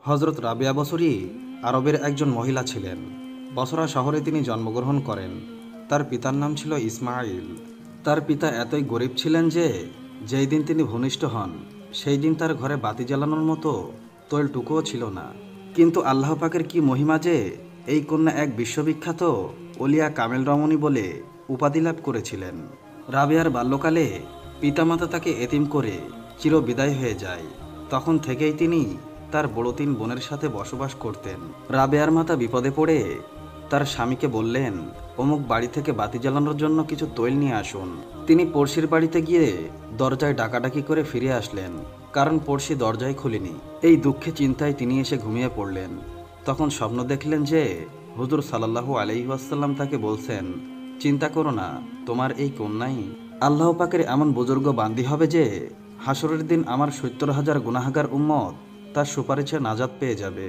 হজরত রাবিয়া বসরি আরবের একজন মহিলা ছিলেন। বসরা শহরে তিনি জন্মগ্রহণ করেন। তার পিতার নাম ছিল ইসমাইল। তার পিতা এতই গরিব ছিলেন যে যেই দিন তিনি ভূমিষ্ঠ হন সেই দিন তার ঘরে বাতি জ্বালানোর মতো তৈলটুকুও ছিল না। কিন্তু আল্লাহ পাকের কি মহিমা যে এই কন্যা এক বিশ্ববিখ্যাত ওলিয়া কামেল রমণী বলে উপাধি লাভ করেছিলেন। রাবিয়ার বাল্যকালে পিতামাতা তাকে এতিম করে চিরবিদায় হয়ে যায়। তখন থেকেই তিনি তার বড় তিন বোনের সাথে বসবাস করতেন। রাবেয়ার মাতা বিপদে পড়ে তার স্বামীকে বললেন, অমুক বাড়ি থেকে বাতি জ্বালানোর জন্য কিছু তৈল নিয়ে আসুন। তিনি পড়শির বাড়িতে গিয়ে দরজায় ডাকাডাকি করে ফিরে আসলেন, কারণ পড়শি দরজায় খুলেনি। এই দুঃখে চিন্তায় তিনি এসে ঘুমিয়ে পড়লেন। তখন স্বপ্ন দেখলেন যে হুজুর সাল্লাল্লাহু আলাইহি ওয়াসাল্লাম তাকে বলছেন, চিন্তা করো না, তোমার এই কন্যাই আল্লাহ পাকের এমন বুজুর্গ বান্দি হবে যে হাসরের দিন আমার ৭০,০০০ গুনাহগার উম্মত তার সুপারিশে নাজাত পেয়ে যাবে।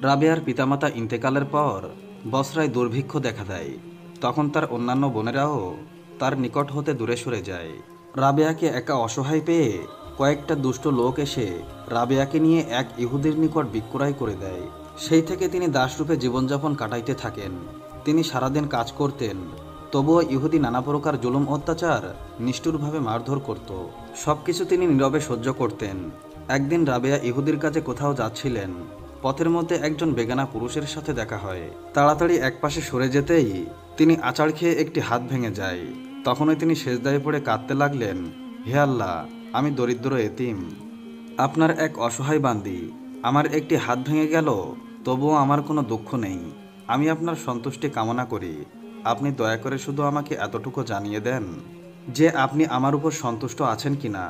রাবেয়ার পিতামাতা ইন্তেকালের পর বসরায় দুর্ভিক্ষ দেখা দেয়। তখন তার অন্যান্য বোনেরাও তার নিকট হতে দূরে সরে যায়। রাবেয়াকে একা অসহায় পেয়ে কয়েকটা দুষ্ট লোক এসে রাবেয়াকে নিয়ে এক ইহুদির নিকট বিক্রয় করে দেয়। সেই থেকে তিনি দাসরূপে জীবনযাপন কাটাইতে থাকেন। তিনি সারাদিন কাজ করতেন, তবুও ইহুদি নানা প্রকার জুলুম অত্যাচার নিষ্ঠুরভাবে মারধর করত। সবকিছু তিনি নীরবে সহ্য করতেন। একদিন রাবেয়া ইহুদির কাজে কোথাও যাচ্ছিলেন। পথের মধ্যে একজন বেগানা পুরুষের সাথে দেখা হয়। তাড়াতাড়ি একপাশে সরে যেতেই তিনি আচার খেয়ে একটি হাত ভেঙে যায়। তখনই তিনি সেজদায় পড়ে কাঁদতে লাগলেন, হে আল্লাহ, আমি দরিদ্র এতিম, আপনার এক অসহায় বান্দি। আমার একটি হাত ভেঙে গেল, তবুও আমার কোনো দুঃখ নেই। আমি আপনার সন্তুষ্টি কামনা করি। আপনি দয়া করে শুধু আমাকে এতটুকু জানিয়ে দেন যে আপনি আমার উপর সন্তুষ্ট আছেন কিনা।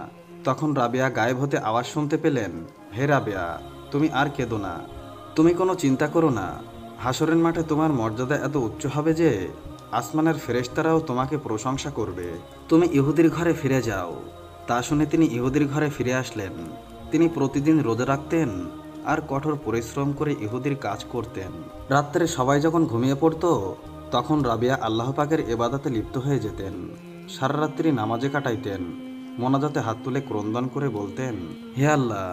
তখন রাবেয়া গায়েব হতে আওয়াজ শুনতে পেলেন, হে রাবেয়া, তুমি আর কেঁদো না, তুমি কোনো চিন্তা করো না। হাসরের মাঠে তোমার মর্যাদা এত উচ্চ হবে যে আসমানের ফেরেশতারাও তোমাকে প্রশংসা করবে। তুমি ইহুদির ঘরে ফিরে যাও। তা শুনে তিনি ইহুদির ঘরে ফিরে আসলেন। তিনি প্রতিদিন রোজা রাখতেন আর কঠোর পরিশ্রম করে ইহুদির কাজ করতেন। রাত্রে সবাই যখন ঘুমিয়ে পড়ত তখন রাবিয়া আল্লাহ পাকের ইবাদতে লিপ্ত হয়ে যেতেন। সারা রাত্রি নামাজে কাটাইতেন। মোনাজাতে হাত তুলে ক্রন্দন করে বলতেন, হে আল্লাহ,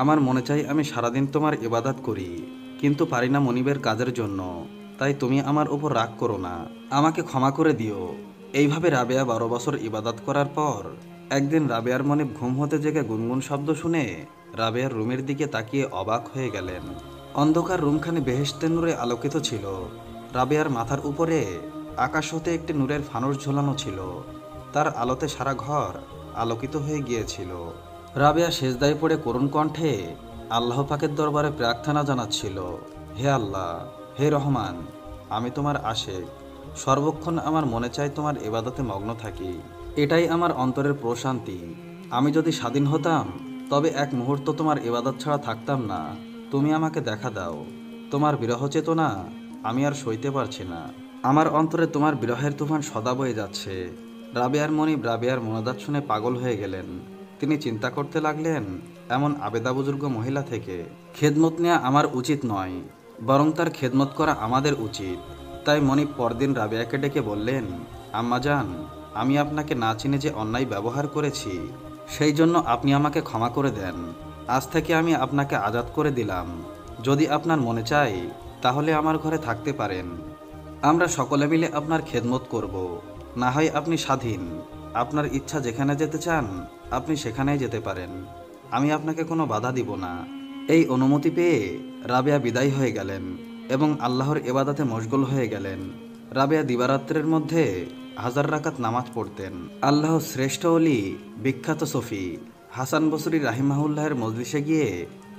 আমার মনে চাই আমি সারাদিন তোমার ইবাদত করি, কিন্তু পারি না মনিবের কাজের জন্য। তাই তুমি আমার উপর রাগ করো না, আমাকে ক্ষমা করে দিও। এইভাবে রাবেয়া ১২ বছর ইবাদত করার পর একদিন রাবেয়ার মনে ঘুম হতে জেগে গুনগুন শব্দ শুনে রাবেয়ার রুমের দিকে তাকিয়ে অবাক হয়ে গেলেন। অন্ধকার রুমখানি বেহেশতের নূরে আলোকিত ছিল। রাবেয়ার মাথার উপরে আকাশ হতে একটি নূরের ফানুস ঝোলানো ছিল। তার আলোতে সারা ঘর আলোকিত হয়ে গিয়েছিল। রাবেয়া সেজদায় পড়ে করুণ কণ্ঠে আল্লাহ পাকের দরবারে প্রার্থনা জানাচ্ছিল, হে আল্লাহ, হে রহমান, আমি তোমার আশেক, সর্বক্ষণ আমার মনে চাই তোমার ইবাদতে মগ্ন থাকি। এটাই আমার অন্তরের প্রশান্তি। আমি যদি স্বাধীন হতাম তবে এক মুহূর্ত তোমার ইবাদত ছাড়া থাকতাম না। তুমি আমাকে দেখা দাও। তোমার বিরহ চেতনা আমি আর সইতে পারছি না। আমার অন্তরে তোমার বিরহের তুফান সদা বয়ে যাচ্ছে। রাবেয়ার মনিব রাবেয়ার মোনাজাত শুনে পাগল হয়ে গেলেন। তিনি চিন্তা করতে লাগলেন, এমন আবেদা বুজুর্গ মহিলা থেকে খেদমত নেওয়া আমার উচিত নয়, বরং তার খেদমত করা আমাদের উচিত। তাই মনিব পরদিন রাবেয়াকে ডেকে বললেন, আম্মাজান, আমি আপনাকে না চিনে যে অন্যায় ব্যবহার করেছি, সেই জন্য আপনি আমাকে ক্ষমা করে দেন। আজ থেকে আমি আপনাকে আজাদ করে দিলাম। যদি আপনার মনে চায় তাহলে আমার ঘরে থাকতে পারেন। আমরা সকলে মিলে আপনার খেদমত করব। না হয় আপনি স্বাধীন। আপনার ইচ্ছা যেখানে যেতে চান আপনি সেখানেই যেতে পারেন। আমি আপনাকে কোনো বাধা দিব না। এই অনুমতি পেয়ে রাবেয়া বিদায় হয়ে গেলেন এবং আল্লাহর ইবাদতে মশগুল হয়ে গেলেন। রাবেয়া দিবারাত্রের মধ্যে ১০০০ রাকাত নামাজ পড়তেন। আল্লাহ শ্রেষ্ঠ ওলি বিখ্যাত সফি হাসান বসরি রাহিমাহুল্লাহের মজলিসে গিয়ে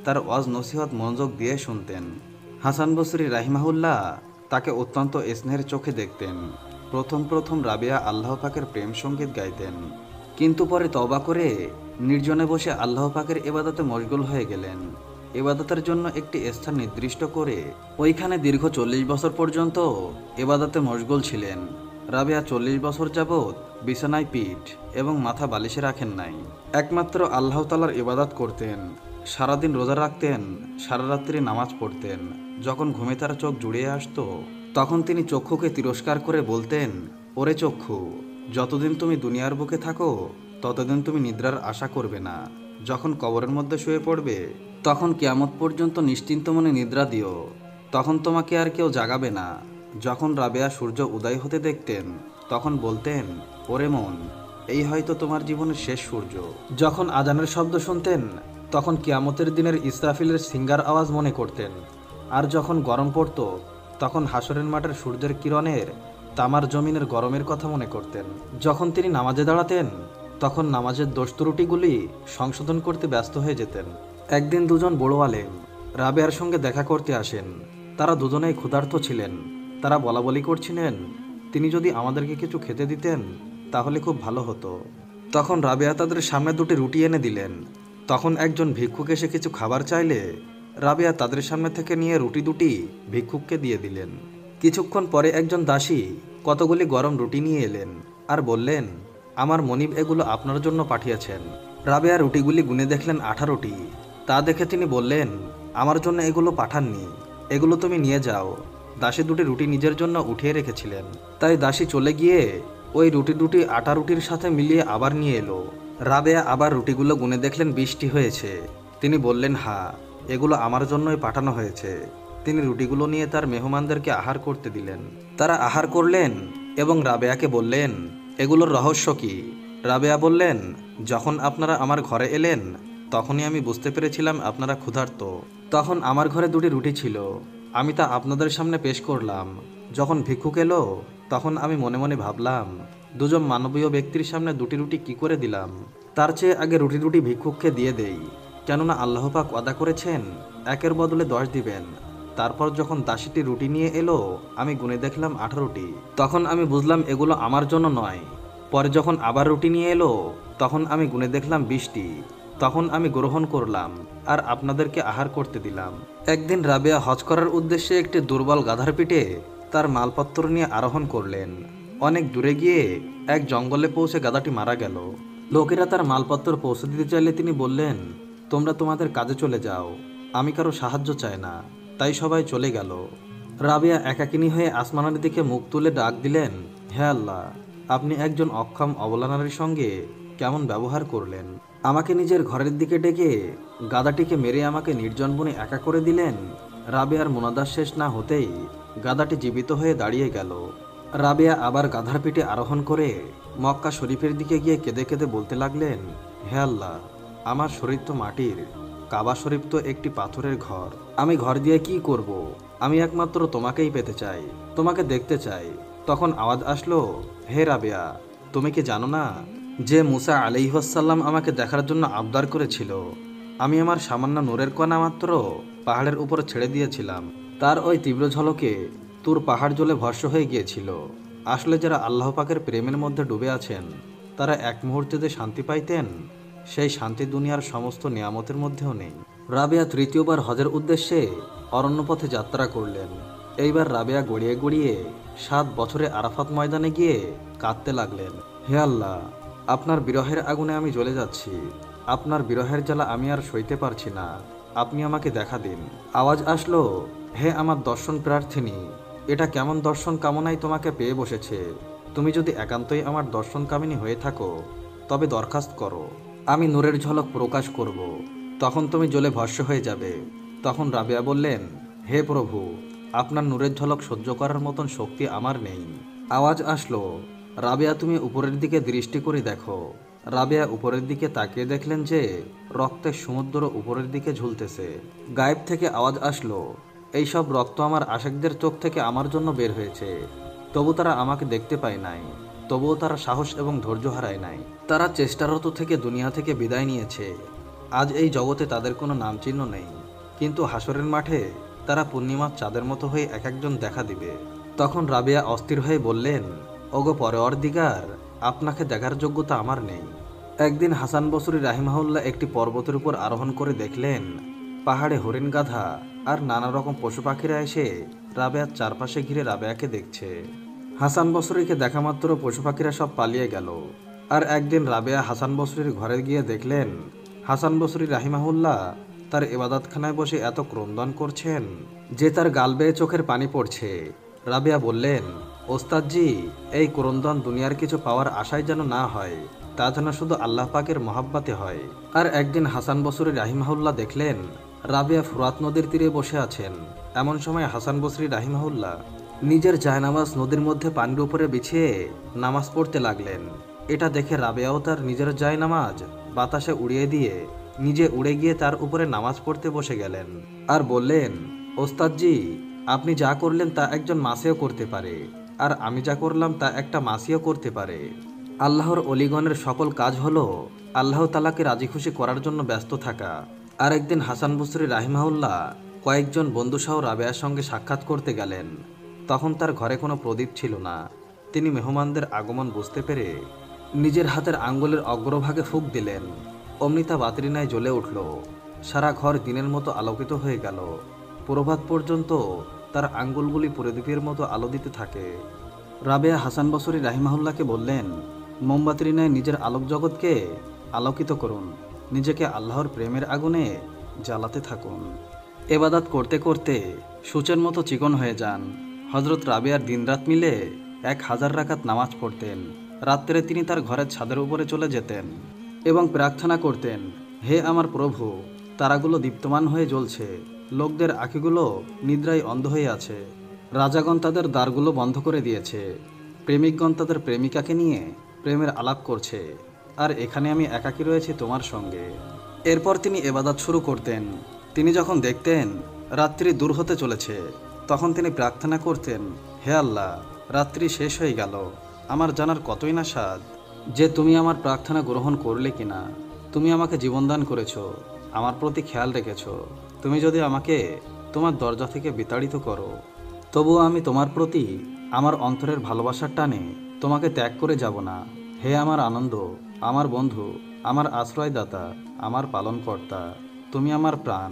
তার ওয়াজ নসিহত মনোযোগ দিয়ে শুনতেন। হাসান বসরি রাহিমাহুল্লাহ তাকে অত্যন্ত স্নেহের চোখে দেখতেন। প্রথম প্রথম রাবেয়া আল্লাহ পাকের প্রেম সঙ্গীত গাইতেন, কিন্তু পরে তওবা করে নির্জনে বসে আল্লাহ পাকের ইবাদতে মশগুল হয়ে গেলেন। ইবাদতের জন্য একটি স্থান নির্দিষ্ট করে ওইখানে দীর্ঘ ৪০ বছর পর্যন্ত ইবাদতে মশগুল ছিলেন। রাবেয়া ৪০ বছর যাবৎ বিছানায় পিঠ এবং মাথা বালিশে রাখেন নাই। একমাত্র আল্লাহ তাআলার ইবাদত করতেন। সারাদিন রোজা রাখতেন, সারা রাত্রি নামাজ পড়তেন। যখন ঘুমে তার চোখ জুড়িয়ে আসতো তখন তিনি চক্ষুকে তিরস্কার করে বলতেন, ওরে চক্ষু, যতদিন তুমি দুনিয়ার বুকে থাকো ততদিন তুমি নিদ্রার আশা করবে না। যখন কবরের মধ্যে শুয়ে পড়বে তখন কিয়ামত পর্যন্ত নিশ্চিন্ত মনে নিদ্রা দিও, তখন তোমাকে আর কেউ জাগাবে না। যখন রাবেয়া সূর্য উদয় হতে দেখতেন তখন বলতেন, ওরে মন, এই হয়তো তোমার জীবনের শেষ সূর্য। যখন আজানের শব্দ শুনতেন তখন কিয়ামতের দিনের ইসরাফিলের সিঙ্গার আওয়াজ মনে করতেন। আর যখন গরম পড়ত তখন হাসরের মাঠের সূর্যের কিরণের তামার জমিনের গরমের কথা মনে করতেন। যখন তিনি নামাজে দাঁড়াতেন তখন নামাজের দোষ ত্রুটিগুলি সংশোধন করতে ব্যস্ত হয়ে যেতেন। একদিন দুজন বড় আলেম রাবেয়ার সঙ্গে দেখা করতে আসেন। তারা দুজনেই ক্ষুধার্ত ছিলেন। তারা বলাবলি করছিলেন, তিনি যদি আমাদেরকে কিছু খেতে দিতেন তাহলে খুব ভালো হতো। তখন রাবেয়া তাদের সামনে দুটি রুটি এনে দিলেন। তখন একজন ভিক্ষুক এসে কিছু খাবার চাইলে রাবেয়া তাদের সামনে থেকে নিয়ে রুটি দুটি ভিক্ষুককে দিয়ে দিলেন। কিছুক্ষণ পরে একজন দাসী কতগুলি গরম রুটি নিয়ে এলেন আর বললেন, আমার মনিব এগুলো আপনার জন্য পাঠিয়েছেন। রাবেয়া রুটিগুলি গুনে দেখলেন 18টি। তা দেখে তিনি বললেন, আমার জন্য এগুলো পাঠাননি, এগুলো তুমি নিয়ে যাও। দাসী দুটি রুটি নিজের জন্য উঠিয়ে রেখেছিলেন। তাই দাসী চলে গিয়ে ওই রুটি দুটি আটা রুটির সাথে মিলিয়ে আবার নিয়ে এলো। রাবেয়া আবার রুটিগুলো গুনে দেখলেন 20টি হয়েছে। তিনি বললেন, হ্যাঁ, এগুলো আমার জন্যই পাঠানো হয়েছে। তিনি রুটিগুলো নিয়ে তার মেহমানদেরকে আহার করতে দিলেন। তারা আহার করলেন এবং রাবেয়াকে বললেন, এগুলোর রহস্য কি? রাবেয়া বললেন, যখন আপনারা আমার ঘরে এলেন তখনই আমি বুঝতে পেরেছিলাম আপনারা ক্ষুধার্ত। তখন আমার ঘরে দুটি রুটি ছিল, আমি তা আপনাদের সামনে পেশ করলাম। যখন ভিক্ষুক এলো তখন আমি মনে মনে ভাবলাম, দুজন মানবীয় ব্যক্তির সামনে দুটি রুটি কি করে দিলাম, তার চেয়ে আগে রুটি দুটি ভিক্ষুককে দিয়ে দেই। কেননা আল্লাহ পাক ওয়াদা করেছেন একের বদলে 10 দিবেন। তারপর যখন দাসীটি রুটি নিয়ে এলো আমি গুনে দেখলাম 18টি। তখন আমি বুঝলাম এগুলো আমার জন্য নয়। পরে যখন আবার রুটি নিয়ে এলো তখন আমি গুনে দেখলাম 20টি। তখন আমি গ্রহণ করলাম আর আপনাদেরকে আহার করতে দিলাম। একদিন রাবেয়া হজ করার উদ্দেশ্যে একটি দুর্বল গাধার পিঠে তার মালপত্র নিয়ে আরোহণ করলেন। অনেক দূরে গিয়ে এক জঙ্গলে পৌঁছে গাধাটি মারা গেল। লোকেরা তার মালপত্র পৌঁছে দিতে চাইলে তিনি বললেন, তোমরা তোমাদের কাজে চলে যাও, আমি কারো সাহায্য চাই না। তাই সবাই চলে গেল। রাবেয়া একাকিনী হয়ে আসমানের দিকে মুখ তুলে ডাক দিলেন, হে আল্লাহ, আপনি একজন অক্ষম অবলা নারীর সঙ্গে কেমন ব্যবহার করলেন। আমাকে নিজের ঘরের দিকে ডেকে গাধাটিকে মেরে আমাকে নির্জন বনে একা করে দিলেন। রাবেয়ার মোনাজাত শেষ না হতেই গাধাটি জীবিত হয়ে দাঁড়িয়ে গেল। রাবেয়া আবার গাধার পিঠে আরোহণ করে মক্কা শরীফের দিকে গিয়ে কেঁদে কেঁদে বলতে লাগলেন, হে আল্লাহ, আমার শরীর তো মাটির, কাবা শরীফ তো একটি পাথরের ঘর, আমি ঘর দিয়ে কি করব? আমি একমাত্র তোমাকেই পেতে চাই, তোমাকে দেখতে চাই। তখন আওয়াজ আসলো, হে রাবেয়া, তুমি কি জানো না যে মুসা আলাইহিসসালাম আমাকে দেখার জন্য আবদার করেছিল? আমি আমার সামান্য নূরের কণা মাত্র পাহাড়ের উপর ছেড়ে দিয়েছিলাম। তার ওই তীব্র ঝলকে তুর পাহাড় জ্বলে ভস্ম হয়ে গিয়েছিল। আসলে যারা আল্লাহ পাকের প্রেমের মধ্যে ডুবে আছেন তারা এক মুহূর্তে যে শান্তি পাইতেন সেই শান্তি দুনিয়ার সমস্ত নিয়ামতের মধ্যেও নেই। রাবেয়া তৃতীয়বার হজের উদ্দেশ্যে অরণ্যপথে যাত্রা করলেন। এইবার রাবেয়া গড়িয়ে গড়িয়ে 7 বছরে আরাফাত ময়দানে গিয়ে কাঁদতে লাগলেন, হে আল্লাহ, আপনার বিরহের আগুনে আমি জ্বলে যাচ্ছি, আপনার বিরহের জ্বালা আমি আর সইতে পারছি না, আপনি আমাকে দেখা দিন। আওয়াজ আসলো, হে আমার দর্শন প্রার্থিনী, এটা কেমন দর্শন কামনায় তোমাকে পেয়ে বসেছে? তুমি যদি একান্তই আমার দর্শন কামিনী হয়ে থাকো তবে দরখাস্ত করো, আমি নূরের ঝলক প্রকাশ করব, তখন তুমি জ্বলে ভস্ম হয়ে যাবে। তখন রাবেয়া বললেন, হে প্রভু, আপনার নূরের ঝলক সহ্য করার মতন শক্তি আমার নেই। আওয়াজ আসলো, রাবেয়া, তুমি উপরের দিকে দৃষ্টি করে দেখো। রাবেয়া উপরের দিকে তাকিয়ে দেখলেন যে রক্তের সমুদ্র উপরের দিকে ঝুলতেছে। গায়েব থেকে আওয়াজ আসলো, এইসব রক্ত আমার আশেকদের চোখ থেকে আমার জন্য বের হয়েছে। তবু তারা আমাকে দেখতে পায় নাই, তবুও তারা সাহস এবং ধৈর্য হারায় নাই। তারা চেষ্টারত থেকে দুনিয়া থেকে বিদায় নিয়েছে। আজ এই জগতে তাদের কোনো নামচিহ্ন নেই, কিন্তু হাসরের মাঠে তারা পূর্ণিমার চাঁদের মতো হয়ে এক একজন দেখা দিবে। তখন রাবেয়া অস্থির হয়ে বললেন, ওগো পরওয়ারদিগার, আপনাকে দেখার যোগ্যতা আমার নেই। একদিন হাসান বসরি রাহিমাহুল্লাহ একটি পর্বতের উপর আরোহণ করে দেখলেন পাহাড়ে হরিণ, গাধা আর নানা রকম পশু পাখিরা এসে রাবেয়ার চারপাশে ঘিরে রাবেয়াকে দেখছে। হাসান বসরিকে দেখা মাত্র পশু পাখিরা সব পালিয়ে গেল। আর একদিন রাবেয়া হাসান বসরির ঘরে গিয়ে দেখলেন হাসান বসরি রাহিমাহুল্লাহ তার ইবাদতখানায় বসে এত ক্রন্দন করছেন যে তার গাল বেয়ে চোখের পানি পড়ছে। রাবেয়া বললেন, ওস্তাদজি, এই ক্রন্দন দুনিয়ার কিছু পাওয়ার আশায় যেন না হয়, তা যেন শুধু আল্লাহ পাকের মহাব্বাতে হয়। আর একদিন হাসান বসরি রাহিমাহুল্লাহ দেখলেন রাবেয়া ফুরাত নদীর তীরে বসে আছেন। এমন সময় হাসান বসরি রাহিমাহুল্লাহ নিজের জায়নামাজ নদীর মধ্যে পানির উপরে বিছিয়ে নামাজ পড়তে লাগলেন। এটা দেখে রাবেয়াও তার নিজের জায়নামাজ বাতাসে উড়িয়ে দিয়ে নিজে উড়ে গিয়ে তার উপরে নামাজ পড়তে বসে গেলেন আর বললেন, ওস্তাদজি, আপনি যা করলেন তা একজন মাসিও করতে পারে, আর আমি যা করলাম তা একটা মাসিও করতে পারে। আল্লাহর অলিগণের সকল কাজ হলো আল্লাহ তালাকে রাজি খুশি করার জন্য ব্যস্ত থাকা। আর একদিন হাসান বসরি রাহিমাহুল্লাহ কয়েকজন বন্ধুসহ রাবেয়ার সঙ্গে সাক্ষাৎ করতে গেলেন। তখন তার ঘরে কোনো প্রদীপ ছিল না। তিনি মেহমানদের আগমন বুঝতে পেরে নিজের হাতের আঙ্গুলের অগ্রভাগে ফুঁক দিলেন। অমনি তা বাতিরিনায় জ্বলে উঠল। সারা ঘর দিনের মতো আলোকিত হয়ে গেল। প্রভাত পর্যন্ত তার আঙ্গুলগুলি প্রদীপের মতো আলো দিতে থাকে। রাবেয়া হাসান বসরি রাহিমাহুল্লাহকে বললেন, মোমবাতির ন্যায় নিজের আলোক জগৎকে আলোকিত করুন, নিজেকে আল্লাহর প্রেমের আগুনে জ্বালাতে থাকুন। এবাদাত করতে করতে সূচের মতো চিকন হয়ে যান। হজরত রাবেয়ার দিনরাত মিলে 1000 রাকাত নামাজ পড়তেন। রাত্রে তিনি তার ঘরের ছাদের উপরে চলে যেতেন এবং প্রার্থনা করতেন, হে আমার প্রভু, তারাগুলো দীপ্তমান হয়ে জ্বলছে, লোকদের আঁখিগুলো নিদ্রায় অন্ধ হয়ে আছে, রাজাগণ তাদের দ্বারগুলো বন্ধ করে দিয়েছে, প্রেমিকগণ তাদের প্রেমিকাকে নিয়ে প্রেমের আলাপ করছে, আর এখানে আমি একাকী রয়েছি তোমার সঙ্গে। এরপর তিনি এবাদত শুরু করতেন। তিনি যখন দেখতেন রাত্রি দূর হতে চলেছে, তখন তিনি প্রার্থনা করতেন, হে আল্লাহ, রাত্রি শেষ হয়ে গেল, আমার জানার কতই না স্বাদ যে তুমি আমার প্রার্থনা গ্রহণ করলে কিনা। তুমি আমাকে জীবনদান করেছ, আমার প্রতি খেয়াল রেখেছ। তুমি যদি আমাকে তোমার দরজা থেকে বিতাড়িত করো, তবুও আমি তোমার প্রতি আমার অন্তরের ভালোবাসার টানে তোমাকে ত্যাগ করে যাব না। হে আমার আনন্দ, আমার বন্ধু, আমার আশ্রয়দাতা, আমার পালনকর্তা, তুমি আমার প্রাণ।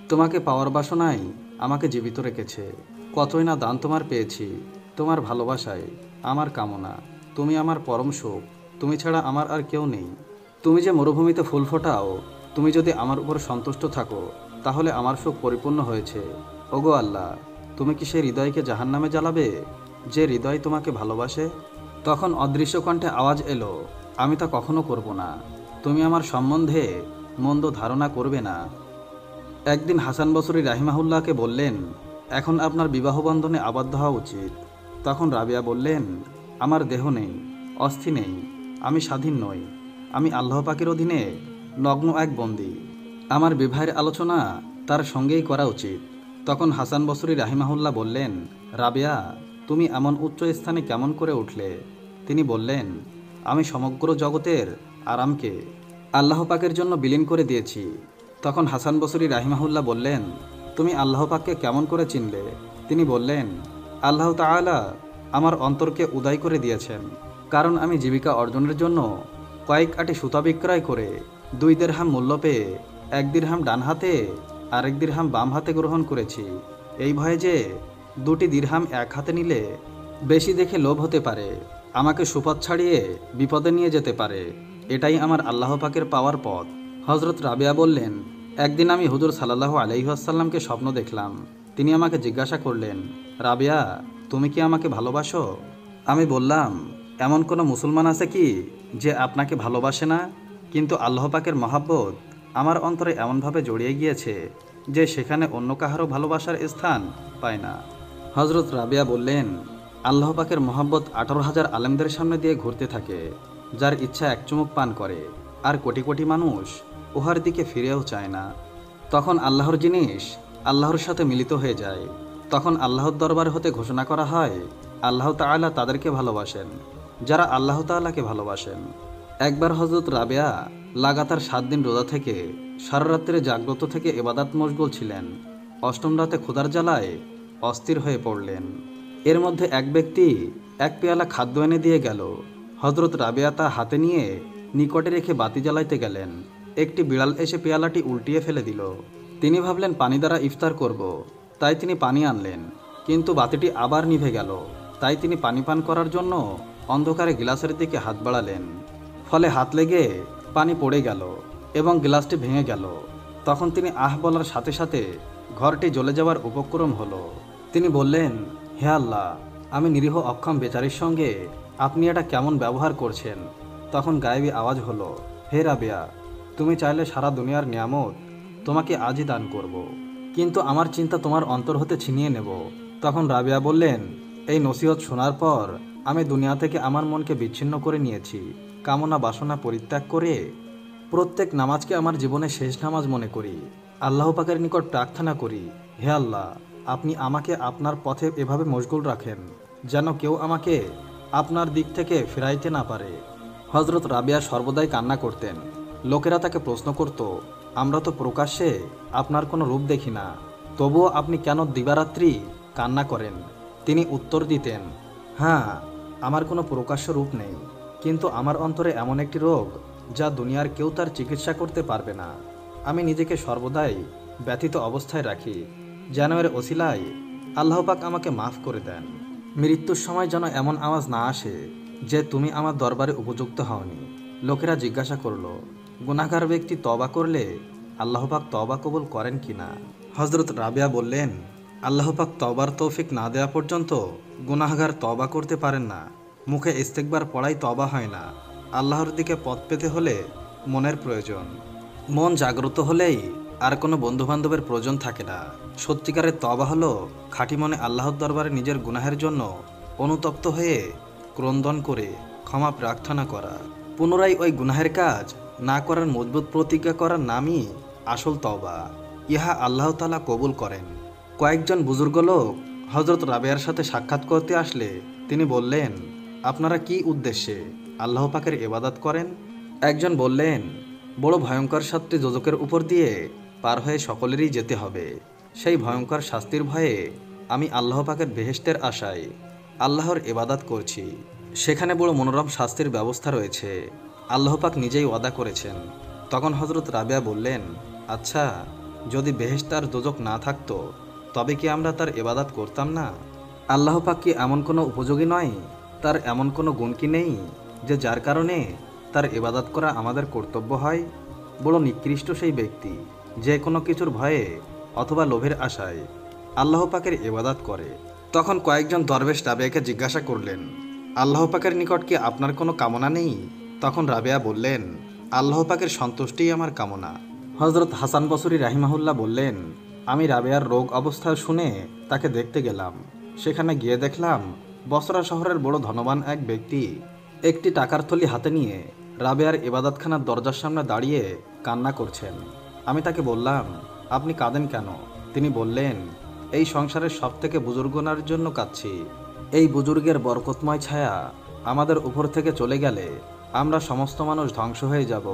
তোমাকে পাওয়ার বাসনাই আমাকে জীবিত রেখেছে। কতই না দান তোমার পেয়েছি, তোমার ভালোবাসায় আমার কামনা। তুমি আমার পরম সুখ, তুমি ছাড়া আমার আর কেউ নেই। তুমি যে মরুভূমিতে ফুল ফোটাও, তুমি যদি আমার উপর সন্তুষ্ট থাকো, তাহলে আমার সুখ পরিপূর্ণ হয়েছে। ওগো আল্লাহ, তুমি কি সেই হৃদয়কে জাহান্নামে জ্বালাবে যে হৃদয় তোমাকে ভালোবাসে? তখন অদৃশ্য কণ্ঠে আওয়াজ এলো, আমি তা কখনো করব না। তুমি আমার সম্বন্ধে মন্দ ধারণা করবে না। একদিন হাসান বসরি রাহিমাহুল্লাহকে বললেন, এখন আপনার বিবাহ বন্ধনে আবদ্ধ হওয়া উচিত। তখন রাবিয়া বললেন, আমার দেহ নেই, অস্থি নেই, আমি স্বাধীন নই, আমি আল্লাহ পাকের অধীনে নগ্ন এক বন্দী। আমার বিবাহের আলোচনা তার সঙ্গেই করা উচিত। তখন হাসান বসরি রাহিমাহুল্লাহ বললেন, রাবিয়া, তুমি এমন উচ্চ স্থানে কেমন করে উঠলে? তিনি বললেন, আমি সমগ্র জগতের আরামকে আল্লাহ পাকের জন্য বিলীন করে দিয়েছি। তখন হাসান বসরি রাহিমাহুল্লাহ বললেন, তুমি আল্লাহ পাককে কেমন করে চিনলে? তিনি বললেন, আল্লাহ তাআলা আমার অন্তরকে উদাই করে দিয়েছেন, কারণ আমি জীবিকা অর্জনের জন্য কয়েক আটি সুতা বিক্রয় করে 2 দিরহাম মূল্য পেয়ে 1 দিরহাম ডান হাতে আর 1 দিরহাম বাম হাতে গ্রহণ করেছি, এই ভয়ে যে 2টি দিরহাম এক হাতে নিলে বেশি দেখে লোভ হতে পারে, আমাকে সুপথ ছাড়িয়ে বিপদে নিয়ে যেতে পারে। এটাই আমার আল্লাহ পাকের পাওয়ার পথ। হজরত রাবিয়া বললেন, একদিন আমি হুজুর সাল্লাল্লাহু আলাইহি ওয়াসাল্লামকে স্বপ্ন দেখলাম। তিনি আমাকে জিজ্ঞাসা করলেন, রাবিয়া, তুমি কি আমাকে ভালোবাসো? আমি বললাম, এমন কোনো মুসলমান আছে কি যে আপনাকে ভালোবাসে না? কিন্তু আল্লাহ পাকের মহাব্বত আমার অন্তরে এমনভাবে জড়িয়ে গিয়েছে যে সেখানে অন্য কাহারও ভালোবাসার স্থান পায় না। হজরত রাবিয়া বললেন, আল্লাহ পাকের মহাব্বত 18,000 আলেমদের সামনে দিয়ে ঘুরতে থাকে, যার ইচ্ছা এক চুমুক পান করে, আর কোটি কোটি মানুষ উহার দিকে ফিরেও চায় না। তখন আল্লাহর জিনিস আল্লাহর সাথে মিলিত হয়ে যায়। তখন আল্লাহর দরবার হতে ঘোষণা করা হয়, আল্লাহ তাআলা তাদেরকে ভালোবাসেন যারা আল্লাহ তাআলাকে ভালোবাসেন। একবার হজরত রাবিয়া লাগাতার 7 দিন রোজা থেকে সারা রাত্রে জাগ্রত থেকে ইবাদত মশগুল ছিলেন। 8ম রাতে ক্ষুধার জ্বালায় অস্থির হয়ে পড়লেন। এর মধ্যে এক ব্যক্তি 1 পেয়ালা খাদ্য এনে দিয়ে গেল। হজরত রাবিয়া তা হাতে নিয়ে নিকটে রেখে বাতি জ্বালাইতে গেলেন। একটি বিড়াল এসে পেয়ালাটি উল্টিয়ে ফেলে দিল। তিনি ভাবলেন পানি দ্বারা ইফতার করব, তাই তিনি পানি আনলেন, কিন্তু বাতিটি আবার নিভে গেল। তাই তিনি পানি পান করার জন্য অন্ধকারে গ্লাসের দিকে হাত বাড়ালেন। ফলে হাত লেগে পানি পড়ে গেল এবং গ্লাসটি ভেঙে গেল। তখন তিনি আহ বলার সাথে সাথে ঘরটি জ্বলে যাওয়ার উপক্রম হলো। তিনি বললেন, হে আল্লাহ, আমি নিরীহ অক্ষম বেচারির সঙ্গে আপনি এটা কেমন ব্যবহার করছেন? তখন গায়েবী আওয়াজ হলো, হে রাবিয়া, তুমি চাইলে সারা দুনিয়ার নিয়ামত তোমাকে আজই দান করব। কিন্তু আমার চিন্তা তোমার অন্তর হতে ছিনিয়ে নেব। তখন রাবেয়া বললেন, এই নসিহত শোনার পর আমি দুনিয়া থেকে আমার মনকে বিচ্ছিন্ন করে নিয়েছি। কামনা বাসনা পরিত্যাগ করে প্রত্যেক নামাজকে আমার জীবনের শেষ নামাজ মনে করি। আল্লাহ পাকের নিকট প্রার্থনা করি, হে আল্লাহ, আপনি আমাকে আপনার পথে এভাবে মশগুল রাখেন যেন কেউ আমাকে আপনার দিক থেকে ফেরাইতে না পারে। হজরত রাবেয়া সর্বদাই কান্না করতেন। লোকেরা তাকে প্রশ্ন করত, আমরা তো প্রকাশ্যে আপনার কোনো রূপ দেখি না, তবুও আপনি কেন দিবারাত্রি কান্না করেন? তিনি উত্তর দিতেন, হ্যাঁ, আমার কোনো প্রকাশ্য রূপ নেই, কিন্তু আমার অন্তরে এমন একটি রোগ যা দুনিয়ার কেউ তার চিকিৎসা করতে পারবে না। আমি নিজেকে সর্বদাই ব্যথিত অবস্থায় রাখি, যেন এর ওসিলায় আল্লাহ পাক আমাকে মাফ করে দেন। মৃত্যুর সময় যেন এমন আওয়াজ না আসে যে তুমি আমার দরবারে উপযুক্ত হওনি। লোকেরা জিজ্ঞাসা করল, গুনাহগার ব্যক্তি তওবা করলে আল্লাহ পাক তওবা কবুল করেন কিনা? হজরত রাবেয়া বললেন, আল্লাহ পাক তওবার তৌফিক না দেওয়া পর্যন্ত গুনাহগার তওবা করতে পারেন না। মুখে ইস্তেগবার পড়াই তওবা হয় না। আল্লাহর দিকে পথ পেতে হলে মনের প্রয়োজন। মন জাগ্রত হলেই আর কোনো বন্ধুবান্ধবের প্রয়োজন থাকে না। সত্যিকারের তওবা হলো খাঁটি মনে আল্লাহর দরবারে নিজের গুনাহের জন্য অনুতপ্ত হয়ে ক্রন্দন করে ক্ষমা প্রার্থনা করা, পুনরায় ওই গুনাহের কাজ না করার মজবুত প্রতিজ্ঞা করার নামই আসল তওবা। ইহা আল্লাহ তাআলা কবুল করেন। কয়েকজন বুজুর্গ লোক হজরত রাবেয়ার সাথে সাক্ষাৎ করতে আসলে তিনি বললেন, আপনারা কি উদ্দেশ্যে আল্লাহ পাকের ইবাদত করেন? একজন বললেন, বড় ভয়ঙ্কর শাস্তি দোজখের উপর দিয়ে পার হয়ে সকলেরই যেতে হবে। সেই ভয়ঙ্কর শাস্তির ভয়ে আমি আল্লাহ পাকের বেহেশতের আশায় আল্লাহর ইবাদত করছি। সেখানে বড় মনোরম শাস্তির ব্যবস্থা রয়েছে, আল্লাহ পাক নিজেই ওয়াদা করেছেন। তখন হজরত রাবেয়া বললেন, আচ্ছা, যদি বেহেশত আর দোজখ না থাকতো তবে কি আমরা তার ইবাদত করতাম না? আল্লাহ পাক কি এমন কোনো উপযোগী নয়? তার এমন কোনো গুণ কি নেই যে যার কারণে তার ইবাদত করা আমাদের কর্তব্য হয়? বড় নিকৃষ্ট সেই ব্যক্তি যে কোনো কিছুর ভয়ে অথবা লোভের আশায় আল্লাহ পাকের ইবাদত করে। তখন কয়েকজন দরবেশ রাবেয়াকে জিজ্ঞাসা করলেন, আল্লাহ পাকের নিকট কি আপনার কোনো কামনা নেই? তখন রাবেয়া বললেন, আল্লাহ পাকের সন্তুষ্টিই আমার কামনা। হজরত হাসান বসরি রাহিমাহুল্লাহ বললেন, আমি রাবেয়ার রোগ অবস্থা শুনে তাকে দেখতে গেলাম। সেখানে গিয়ে দেখলাম বসরা শহরের বড় ধনবান এক ব্যক্তি একটি টাকার থলি হাতে নিয়ে রাবেয়ার ইবাদতখানার দরজার সামনে দাঁড়িয়ে কান্না করছেন। আমি তাকে বললাম, আপনি কাঁদেন কেন? তিনি বললেন, এই সংসারের সবথেকে বুজুর্গনার জন্য কাঁদছি। এই বুজুর্গের বরকতময় ছায়া আমাদের উপর থেকে চলে গেলে আমরা সমস্ত মানুষ ধ্বংস হয়ে যাব।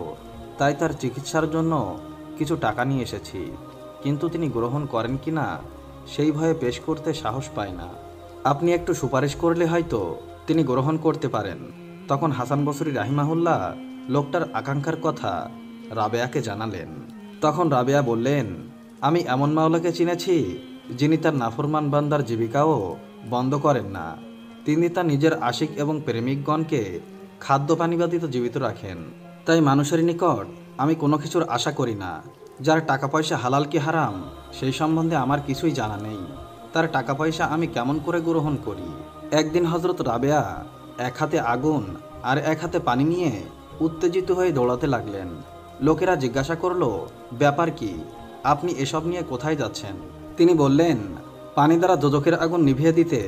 তাই তার চিকিৎসার জন্য কিছু টাকা নিয়ে এসেছি, কিন্তু তিনি গ্রহণ করেন কিনা সেই ভয়ে পেশ করতে সাহস পায় না। আপনি একটু সুপারিশ করলে হয়তো তিনি গ্রহণ করতে পারেন। তখন হাসান বসরি রাহিমাহুল্লাহ লোকটার আকাঙ্ক্ষার কথা রাবেয়াকে জানালেন। তখন রাবেয়া বললেন, আমি এমন মাওলাকে চিনেছি যিনি তার নাফরমান বান্দার জীবিকাও বন্ধ করেন না। তিনি তার নিজের আশিক এবং প্রেমিকগণকে খাদ্য পানি ব্যতীত জীবিত রাখেন। তাই মানুষের নিকট আমি কোনো কিছুর আশা করি না। যার টাকা পয়সা হালাল কি হারাম সেই সম্বন্ধে আমার কিছুই জানা নেই। তার টাকা পয়সা আমি কেমন করে গ্রহণ করি? একদিন হজরত রাবেয়া এক হাতে আগুন আর এক হাতে পানি নিয়ে উত্তেজিত হয়ে দৌড়াতে লাগলেন। লোকেরা জিজ্ঞাসা করল, ব্যাপার কি? আপনি এসব নিয়ে কোথায় যাচ্ছেন? তিনি বললেন, পানি দ্বারা দোজখের আগুন নিভিয়ে দিতে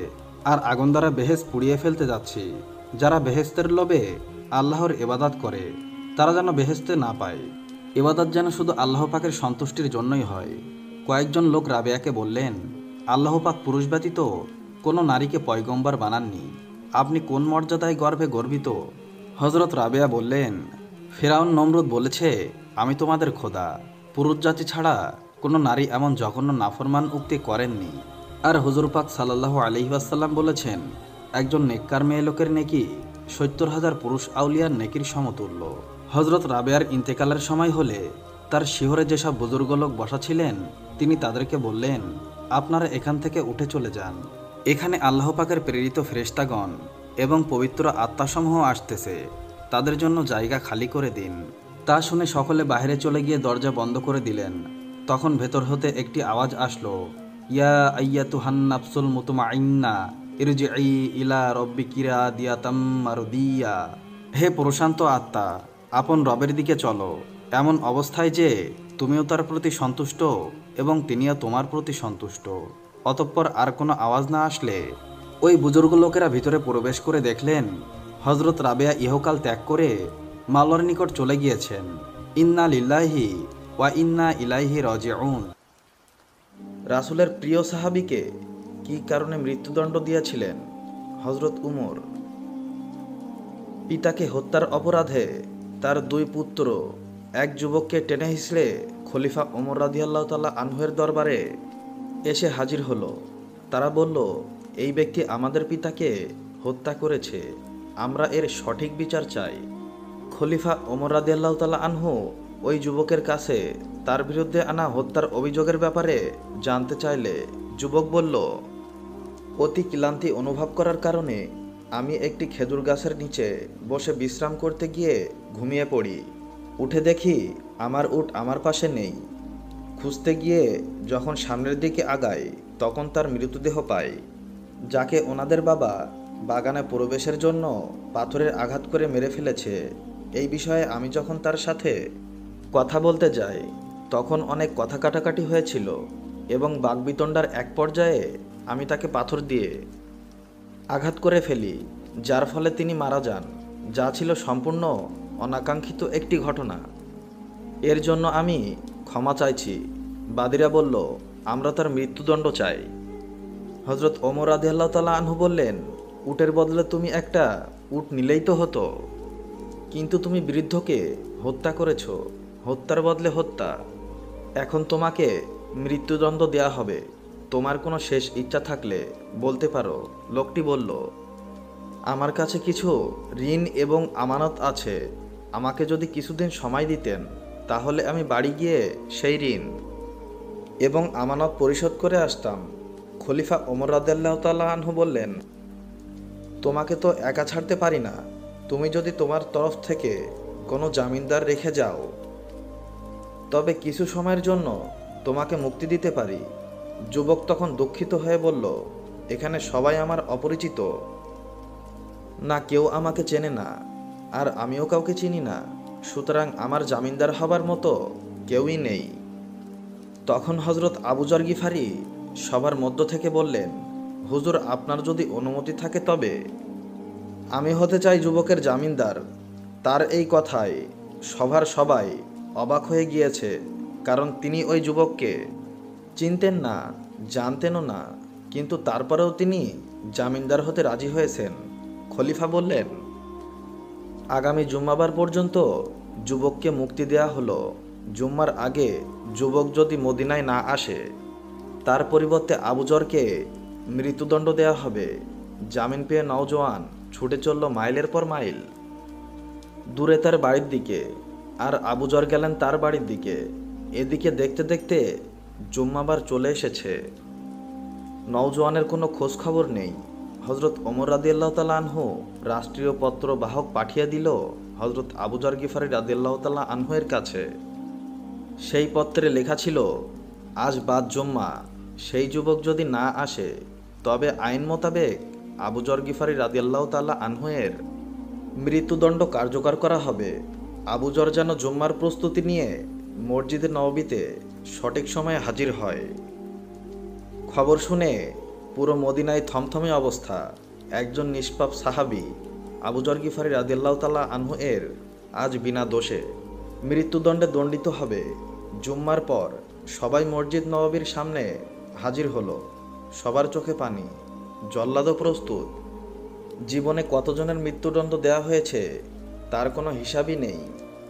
আর আগুন দ্বারা বেহেশত পুড়িয়ে ফেলতে যাচ্ছি। যারা বেহেশতের লোভে আল্লাহর ইবাদত করে তারা যেন বেহেশতে না পায়। ইবাদত যেন শুধু আল্লাহ পাকের সন্তুষ্টির জন্যই হয়। কয়েকজন লোক রাবেয়াকে বললেন, আল্লাহ পাক পুরুষ ব্যতীত কোনো নারীকে পয়গম্বর বানাননি। আপনি কোন মর্যাদায় গর্বে গর্বিত? হজরত রাবেয়া বললেন, ফেরাউন নমরুদ বলেছে, আমি তোমাদের খোদা। পুরুষ জাতি ছাড়া কোনো নারী এমন জঘন্য নাফরমান উক্তি করেননি। আর হুজুর পাক সাল্লাল্লাহু আলাইহি ওয়াসাল্লাম বলেছেন, একজন নেককার মেয়ে লোকের নেকি ৭০,০০০ পুরুষ আউলিয়ার নেকির সমতুল্য। হজরত রাবেয়ার ইন্তেকালের সময় হলে তার শিহরে যেসব বুজুর্গ লোক বসা ছিলেন তিনি তাদেরকে বললেন, আপনারা এখান থেকে উঠে চলে যান। এখানে আল্লাহ পাকের প্রেরিত ফেরেশতাগণ এবং পবিত্র আত্মাসমূহ আসতেছে, তাদের জন্য জায়গা খালি করে দিন। তা শুনে সকলে বাইরে চলে গিয়ে দরজা বন্ধ করে দিলেন। তখন ভেতর হতে একটি আওয়াজ আসলো, ইয়া আইয়াতুহান নাফসুল মুতমাইন্না ইরজিই ইলা রব্বিকি রাদিয়াতাম মারদিয়া। হে প্রশান্ত আত্মা, আপন রবের দিকে চলো, এমন অবস্থায় যে তুমিও তার প্রতি সন্তুষ্ট এবং তিনিও তোমার প্রতি সন্তুষ্ট। অতঃপর আর কোনো আওয়াজ না আসলে ওই বুজুর্গ লোকেরা ভিতরে প্রবেশ করে দেখলেন হজরত রাবেয়া ইহকাল ত্যাগ করে মাওলার নিকট চলে গিয়েছেন। ইন্না লিল্লাহি ওয়া ইন্না ইলাইহি রাজিউন। রাসূলের প্রিয় সাহাবীকে কী কারণে মৃত্যুদণ্ড দিয়েছিলেন হজরত উমর? পিতাকে হত্যার অপরাধে তার দুই পুত্র এক যুবককে টেনে হিঁচড়ে খলিফা ওমর রাদিয়াল্লাহু তাআলা আনহুর দরবারে এসে হাজির হলো। তারা বলল, এই ব্যক্তি আমাদের পিতাকে হত্যা করেছে, আমরা এর সঠিক বিচার চাই। খলিফা ওমর রাদিয়াল্লাহু তাআলা আনহু ওই যুবকের কাছে তার বিরুদ্ধে আনা হত্যার অভিযোগের ব্যাপারে জানতে চাইলে যুবক বলল, অতি ক্লান্তি অনুভব করার কারণে আমি একটি খেজুর গাছের নিচে বসে বিশ্রাম করতে গিয়ে ঘুমিয়ে পড়ি। উঠে দেখি আমার উট আমার পাশে নেই। খুঁজতে গিয়ে যখন সামনের দিকে আগাই তখন তার মৃতদেহ পাই, যাকে ওনাদের বাবা বাগানে প্রবেশের জন্য পাথরের আঘাত করে মেরে ফেলেছে। এই বিষয়ে আমি যখন তার সাথে কথা বলতে যাই তখন অনেক কথা কাটাকাটি হয়েছিল এবং বাকবিতণ্ডার এক পর্যায়ে আমি তাকে পাথর দিয়ে আঘাত করে ফেলি, যার ফলে তিনি মারা যান, যা ছিল সম্পূর্ণ অনাকাঙ্ক্ষিত একটি ঘটনা। এর জন্য আমি ক্ষমা চাইছি। বাদীরা বলল, আমরা তার মৃত্যুদণ্ড চাই। হজরত ওমর রাদিয়াল্লাহু তাআলা আনহু বললেন, উটের বদলে তুমি একটা উট নিলেই তো হতো, কিন্তু তুমি বৃদ্ধকে হত্যা করেছ, হত্যার বদলে হত্যা। এখন তোমাকে মৃত্যুদণ্ড দেয়া হবে। তোমার কোনো শেষ ইচ্ছা থাকলে বলতে পারো। লোকটি বলল, আমার কাছে কিছু ঋণ এবং আমানত আছে। আমাকে যদি কিছুদিন সময় দিতেন তাহলে আমি বাড়ি গিয়ে সেই ঋণ এবং আমানত পরিশোধ করে আসতাম। খলিফা ওমর রাদিয়াল্লাহু তাআলা আনহু বললেন, তোমাকে তো একা ছাড়তে পারি না। তুমি যদি তোমার তরফ থেকে কোনো জামিনদার রেখে যাও তবে কিছু সময়ের জন্য তোমাকে মুক্তি দিতে পারি। যুবক তখন দুঃখিত হয়ে বলল, এখানে সবাই আমার অপরিচিত, না কেউ আমাকে চেনে না আর আমিও কাউকে চিনি না, সুতরাং আমার জামিনদার হবার মতো কেউই নেই। তখন হজরত আবু যর গিফারি সবার মধ্য থেকে বললেন, হুজুর, আপনার যদি অনুমতি থাকে তবে আমি হতে চাই যুবকের জামিনদার। তার এই কথায় সভার সবাই অবাক হয়ে গিয়েছে, কারণ তিনি ওই যুবককে চিনতেন না, জানতেনও না, কিন্তু তারপরেও তিনি জামিনদার হতে রাজি হয়েছেন। খলিফা বললেন, আগামী জুম্মাবার পর্যন্ত যুবককে মুক্তি দেয়া হলো। জুম্মার আগে যুবক যদি মদিনায় না আসে তার পরিবর্তে আবু যরকে মৃত্যুদণ্ড দেয়া হবে। জামিন পেয়ে নওজোয়ান ছুটে চলল মাইলের পর মাইল দূরে তার বাড়ির দিকে, আর আবু যর গেলেন তার বাড়ির দিকে। এদিকে দেখতে দেখতে জুম্মাবার চলে এসেছে। নওজোয়ানের কোনো খোঁজ খবর নেই। হজরত ওমর রাদিয়াল্লাহু তাআলা আনহু রাষ্ট্রীয় পত্র বাহক পাঠিয়ে দিল হজরত আবু যর গিফারি রাদিয়াল্লাহু তাআলা আনহুয়ের কাছে। সেই পত্রে লেখা ছিল, আজ বাদ জুম্মা, সেই যুবক যদি না আসে তবে আইন মোতাবেক আবু যর গিফারি রাদিয়াল্লাহু তাআলা আনহুয়ের মৃত্যুদণ্ড কার্যকর করা হবে। আবু যর যেন জুম্মার প্রস্তুতি নিয়ে মসজিদে নববীতে সঠিক সময়ে হাজির হয়। খবর শুনে পুরো মদিনায় থমথমে অবস্থা। একজন নিষ্পাপ সাহাবী আবু যর গিফারি রাদিয়াল্লাহু তাআলা আনহু এর আজ বিনা দোষে মৃত্যুদণ্ডে দণ্ডিত হবে। জুম্মার পর সবাই মসজিদ নববীর সামনে হাজির হলো। সবার চোখে পানি, জল্লাদও প্রস্তুত। জীবনে কতজনের মৃত্যুদণ্ড দেয়া হয়েছে তার কোনো হিসাবই নেই,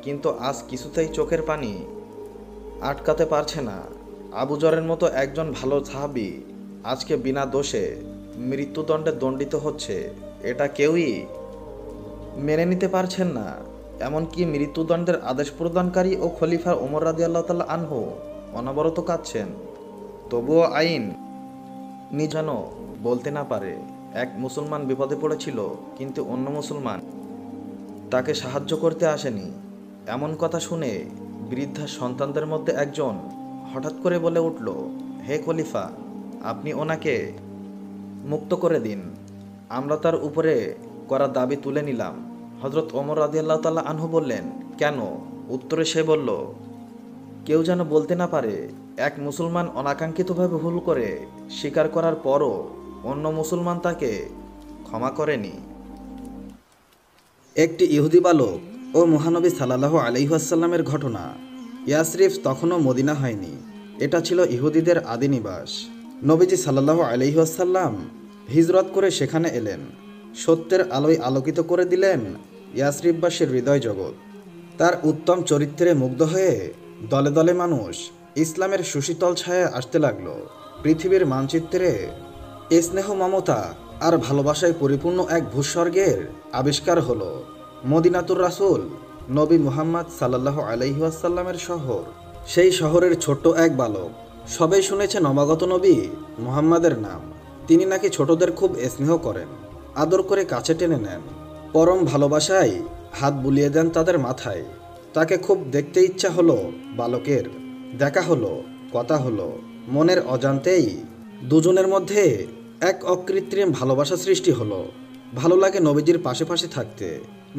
কিন্তু আজ কিছুতেই চোখের পানি আটকাতে পারছে না। আবু যরের মতো একজন ভালো সাহাবী আজকে বিনা দোষে মৃত্যুদণ্ডে দণ্ডিত হচ্ছে, এটা কেউই মেনে নিতে পারছেন না। এমনকি মৃত্যুদণ্ডের আদেশ প্রদানকারী ও খলিফা ওমর রাদিয়াল্লাহু তাআলা আনহু অনবরত কাঁদছেন। তবুও আইন যেন বলতে না পারে। এক মুসলমান বিপদে পড়েছিল, কিন্তু অন্য মুসলমান তাকে সাহায্য করতে আসেনি। এমন কথা শুনে বৃদ্ধা সন্তানদের মধ্যে একজন হঠাৎ করে বলে উঠল, হে খলিফা, আপনি ওনাকে মুক্ত করে দিন, আমরা তার উপরে করা দাবি তুলে নিলাম। হজরত ওমর রাদিয়াল্লাহু তাআলা আনহু বললেন, কেন? উত্তরে সে বলল, কেউ যেন বলতে না পারে এক মুসলমান অনাকাঙ্ক্ষিতভাবে ভুল করে স্বীকার করার পরও অন্য মুসলমান তাকে ক্ষমা করেনি। একটি ইহুদি বালক ও মহানবী সাল্লাল্লাহু আলাইহি ওয়াসাল্লামের ঘটনা। ইয়াসরিফ তখনও মদিনা হয়নি, এটা ছিল ইহুদিদের আদি নিবাস। নবীজি সাল্লাল্লাহু আলাইহি ওয়াসাল্লাম হিজরত করে সেখানে এলেন, সত্যের আলোয় আলোকিত করে দিলেন ইয়াসরিফবাসীর হৃদয় জগৎ। তার উত্তম চরিত্রে মুগ্ধ হয়ে দলে দলে মানুষ ইসলামের সুশীতল ছায়ায় আসতে লাগলো। পৃথিবীর মানচিত্রে স্নেহ, মমতা আর ভালোবাসায় পরিপূর্ণ এক ভূস্বর্গের আবিষ্কার হলো। মদিনাতুর রাসূল নবী মুহাম্মদ সাল্লাল্লাহু আলাইহি ওয়াসাল্লামের শহর। সেই শহরের ছোট্ট এক বালক। সবাই শুনেছে নবাগত নবী মুহাম্মাদের নাম। তিনি নাকি ছোটদের খুব স্নেহ করেন, আদর করে কাছে টেনে নেন, পরম ভালোবাসায় হাত বুলিয়ে দেন তাদের মাথায়। তাকে খুব দেখতে ইচ্ছা হলো বালকের। দেখা হলো, কথা হলো, মনের অজান্তেই দুজনের মধ্যে এক অকৃত্রিম ভালোবাসা সৃষ্টি হলো। ভালো লাগে নবীজির পাশে পাশে থাকতে,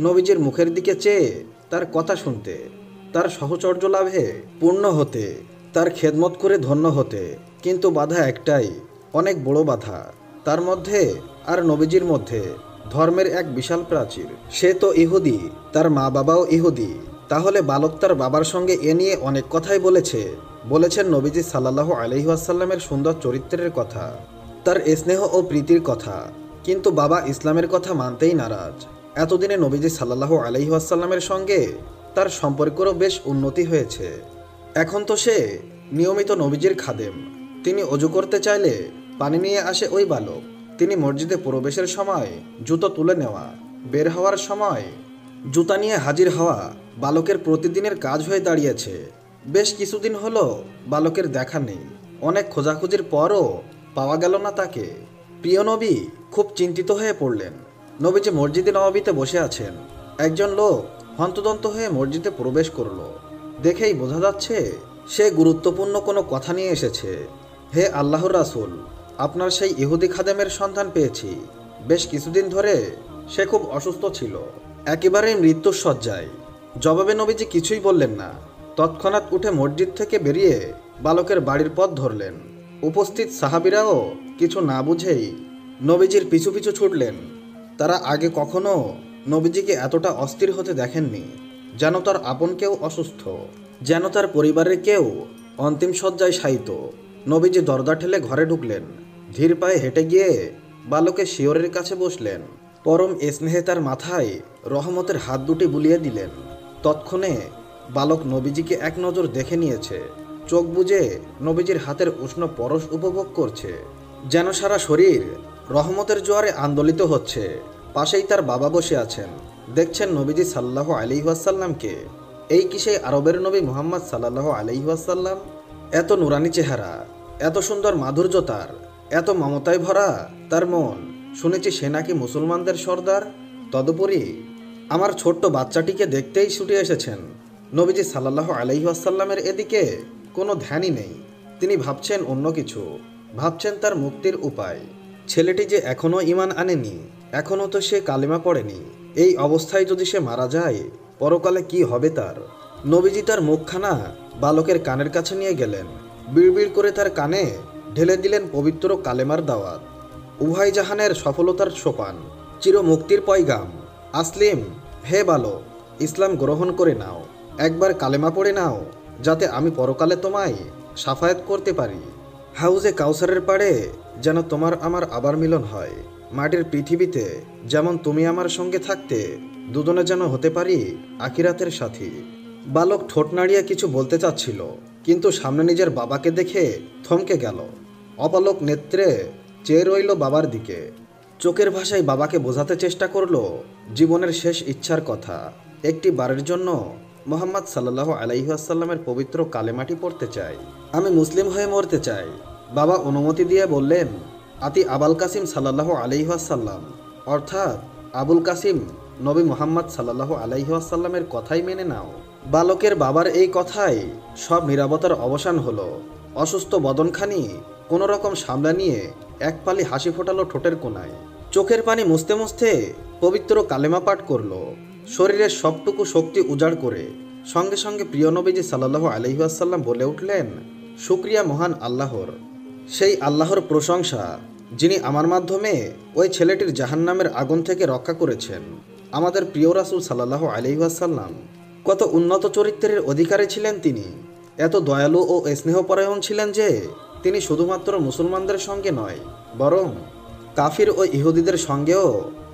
নবীজির মুখের দিকে চেয়ে তার কথা শুনতে, তার সহচর্য লাভে পূর্ণ হতে, তার খেদমত করে ধন্য হতে। কিন্তু বাধা একটাই, অনেক বড় বাধা। তার মধ্যে আর নবীজির মধ্যে ধর্মের এক বিশাল প্রাচীর। সে তো ইহুদি, তার মা বাবাও ইহুদি। তাহলে বালক তার বাবার সঙ্গে এ নিয়ে অনেক কথাই বলেছেন নবীজি সাল্লাল্লাহু আলাইহি ওয়াসাল্লামের সুন্দর চরিত্রের কথা, তার স্নেহ ও প্রীতির কথা। কিন্তু বাবা ইসলামের কথা মানতেই নারাজ। এতদিনে নবীজি সাল্লাল্লাহু আলাইহি ওয়াসাল্লামের সঙ্গে তার সম্পর্কেরও বেশ উন্নতি হয়েছে। এখন তো সে নিয়মিত নবীজির খাদেম। তিনি অজু করতে চাইলে পানি নিয়ে আসে ওই বালক। তিনি মসজিদে প্রবেশের সময় জুতো তুলে নেওয়া, বের হওয়ার সময় জুতা নিয়ে হাজির হওয়া বালকের প্রতিদিনের কাজ হয়ে দাঁড়িয়েছে। বেশ কিছুদিন হলো বালকের দেখা নেই। অনেক খোঁজাখুঁজির পরও পাওয়া গেল না তাকে। প্রিয় নবী খুব চিন্তিত হয়ে পড়লেন। নবীজি মসজিদে নববীতে বসে আছেন। একজন লোক হন্তদন্ত হয়ে মসজিদে প্রবেশ করল। দেখেই বোঝা যাচ্ছে সে গুরুত্বপূর্ণ কোনো কথা নিয়ে এসেছে। হে আল্লাহর রাসূল, আপনার সেই ইহুদি খাদেমের সন্ধান পেয়েছি। বেশ কিছুদিন ধরে সে খুব অসুস্থ ছিল, একেবারেই মৃত্যুর শয্যায়। জবাবে নবীজি কিছুই বললেন না। তৎক্ষণাৎ উঠে মসজিদ থেকে বেরিয়ে বালকের বাড়ির পথ ধরলেন। উপস্থিত সাহাবীরাও কিছু না বুঝেই নবীজির পিছু পিছু ছুটলেন। তারা আগে কখনো নবীজিকে এতটা অস্থির হতে দেখেননি। যেন তার আপন কেউ অসুস্থ, যেন তার পরিবারের কেউ অন্তিম শয্যায় শায়িত। নবীজি দরজা ঠেলে ঘরে ঢুকলেন। ধীর পায়ে হেঁটে গিয়ে বালকের শিয়রের কাছে বসলেন। পরম স্নেহে তার মাথায় রহমতের হাত দুটি বুলিয়ে দিলেন। তৎক্ষণে বালক নবীজিকে এক নজর দেখে নিয়েছে। চোখ বুজে নবীজির হাতের উষ্ণ পরশ উপভোগ করছে, যেন সারা শরীর রহমতের জোয়ারে আন্দোলিত হচ্ছে। পাশেই তার বাবা বসে আছেন, দেখছেন নবীজি সাল্লাল্লাহু আলাইহি ওয়াসাল্লামকে। এই কি সেই আরবের নবী মুহাম্মদ সাল্লাল্লাহু আলাইহি ওয়াসাল্লাম? এত নুরানি চেহারা, এত সুন্দর মাধুর্য তার, এত মমতায় ভরা তার মন। শুনেছি সে নাকি মুসলমানদের সর্দার। তদুপরি আমার ছোট্ট বাচ্চাটিকে দেখতেই ছুটে এসেছেন। নবীজি সাল্লাল্লাহু আলাইহি ওয়াসাল্লামের এদিকে কোনো ধ্যানই নেই। তিনি ভাবছেন অন্য কিছু, ভাবছেন তার মুক্তির উপায়। ছেলেটি যে এখনও ঈমান আনেনি, এখনও তো সে কালেমা পড়েনি। এই অবস্থায় যদি সে মারা যায়, পরকালে কি হবে তার? নবীজি তার মুখখানা বালকের কানের কাছে নিয়ে গেলেন। বিড়বিড় করে তার কানে ঢেলে দিলেন পবিত্র কালেমার দাওয়াত, উভয় জাহানের সফলতার সোপান, চির মুক্তির পয়গাম। আসলিম, হে বালক, ইসলাম গ্রহণ করে নাও, একবার কালেমা পড়ে নাও, যাতে আমি পরকালে তোমায় সাফায়াত করতে পারি। হাউজে কাউসারের পাড়ে যেন তোমার আমার আবার মিলন হয়। মাটির পৃথিবীতে যেমন তুমি আমার সঙ্গে থাকতে, দুজনে যেন হতে পারি আখিরাতের সাথী। বালক ঠোঁট নাড়িয়ে কিছু বলতে চাচ্ছিল, কিন্তু সামনে নিজের বাবাকে দেখে থমকে গেল। অপলক নেত্রে চেয়ে রইল বাবার দিকে। চোখের ভাষায় বাবাকে বোঝাতে চেষ্টা করলো জীবনের শেষ ইচ্ছার কথা। একটি বারের জন্য মুহাম্মদ সাল্লাল্লাহু আলাইহি ওয়াসাল্লামের পবিত্র কালেমাটি পড়তে চাই। আমি মুসলিম হয়ে মরতে চাই। বাবা অনুমতি দিয়ে বললেন, আতি আবুল কাসিম সাল্লাল্লাহু আলাইহি ওয়াসাল্লাম, অর্থাৎ আবুল কাসিম নবী মুহাম্মদ সাল্লাল্লাহু আলাইহি ওয়াসাল্লামের কথাই মেনে নাও। বালকের বাবার এই কথায় সব নীরবতার অবসান হলো। অসুস্থ বদনখানি কোনো রকম সামলা নিয়ে এক পালি হাসি ফোটালো ঠোঁটের কোণায়। চোখের পানি মুছতে মুছতে পবিত্র কালেমা পাঠ করল। শরীরের সবটুকু শক্তি উজাড় করে সঙ্গে সঙ্গে প্রিয় নবীজি সাল্লাল্লাহু আলাইহি ওয়াসাল্লাম বলে উঠলেন, শুকরিয়া মহান আল্লাহর, সেই আল্লাহর প্রশংসা যিনি আমার মাধ্যমে ওই ছেলেটির জাহান্নামের আগুন থেকে রক্ষা করেছেন। আমাদের প্রিয় রাসূল সাল্লাল্লাহু আলাইহি ওয়াসাল্লাম কত উন্নত চরিত্রের অধিকারী ছিলেন। তিনি এত দয়ালু ও স্নেহপরায়ণ ছিলেন যে তিনি শুধুমাত্র মুসলমানদের সঙ্গে নয়, বরং কাফির ও ইহুদিদের সঙ্গেও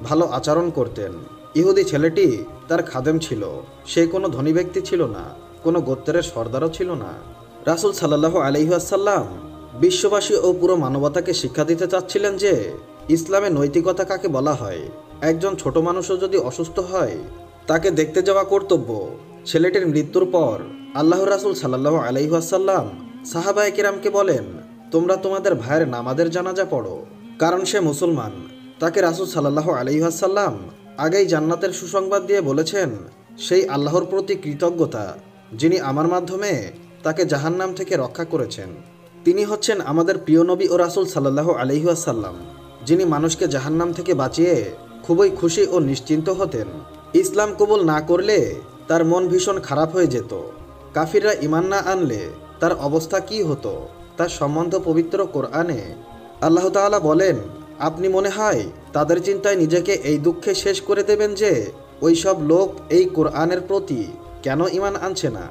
ভালো আচরণ করতেন। ইহুদি ছেলেটি তার খাদেম ছিল, সে কোনো ধনী ব্যক্তি ছিল না, কোনো গোত্রের সর্দারও ছিল না। রাসূল সাল্লাল্লাহু আলাইহি ওয়াসাল্লাম বিশ্ববাসী ও পুরো মানবতাকে শিক্ষা দিতে চাচ্ছিলেন যে ইসলামে নৈতিকতা কাকে বলা হয়। একজন ছোট মানুষও যদি অসুস্থ হয়, তাকে দেখতে যাওয়া কর্তব্য। ছেলেটির মৃত্যুর পর আল্লাহর রাসূল সাল্লাল্লাহু আলাইহি ওয়াসাল্লাম সাহাবায়ে কেরামকে বলেন, তোমরা তোমাদের ভাইয়ের নামাজের জানাজা পড়ো, কারণ সে মুসলমান। তাকে রাসূল সাল্লাল্লাহু আলাইহি ওয়াসাল্লাম আগেই জান্নাতের সুসংবাদ দিয়ে বলেছেন, সেই আল্লাহর প্রতি কৃতজ্ঞতা যিনি আমার মাধ্যমে তাকে জাহান্নাম থেকে রক্ষা করেছেন। তিনি হচ্ছেন আমাদের প্রিয় নবী ও রাসূল সাল্লাল্লাহু আলাইহি ওয়াসাল্লাম, যিনি মানুষকে জাহান্নাম থেকে বাঁচিয়ে খুবই খুশি ও নিশ্চিন্ত হতেন। ইসলাম কবুল না করলে তার মন ভীষণ খারাপ হয়ে যেত। কাফিররা ঈমান না আনলে তার অবস্থা কী হতো, তার সম্বন্ধ পবিত্র কোরআনে আল্লাহ তাআলা বলেন, আপনি মনে হয় তাদের চিন্তায় নিজেকে এই দুঃখে শেষ করে দেবেন যে ওই সব লোক এই কোরআনের প্রতি কেন ঈমান আনছে না।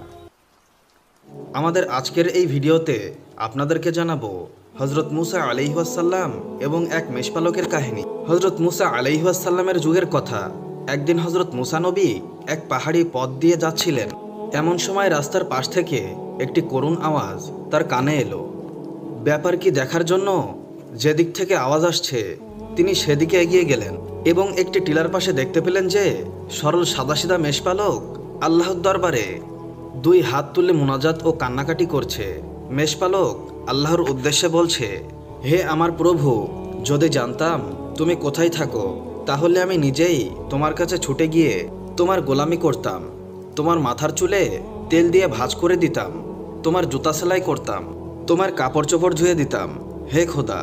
আমাদের আজকের এই ভিডিওতে আপনাদেরকে জানাবো হযরত মুসা আলাইহিস সালাম এবং এক মেষপালকের কাহিনী। হযরত মুসা আলাইহিস সালামের যুগের কথা। একদিন হযরত মুসা নবী এক পাহাড়ি পথ দিয়ে যাচ্ছিলেন। এমন সময় রাস্তার পাশ থেকে একটি করুণ আওয়াজ তার কানে এলো। ব্যাপার কি দেখার জন্য যেদিক থেকে আওয়াজ আসছে তিনি সেদিকে এগিয়ে গেলেন এবং একটি টিলার পাশে দেখতে পেলেন যে সরল সাদাসিধা মেষপালক আল্লাহর দরবারে দুই হাত তুলে মুনাজাত ও কান্নাকাটি করছে। মেষপালক আল্লাহর উদ্দেশ্যে বলছে, হে আমার প্রভু, যদি জানতাম তুমি কোথায় থাকো তাহলে আমি নিজেই তোমার কাছে ছুটে গিয়ে তোমার গোলামি করতাম, তোমার মাথার চুলে তেল দিয়ে ভাঁজ করে দিতাম, তোমার জুতা সেলাই করতাম, তোমার কাপড় চোপড় ধুয়ে দিতাম। হে খোদা,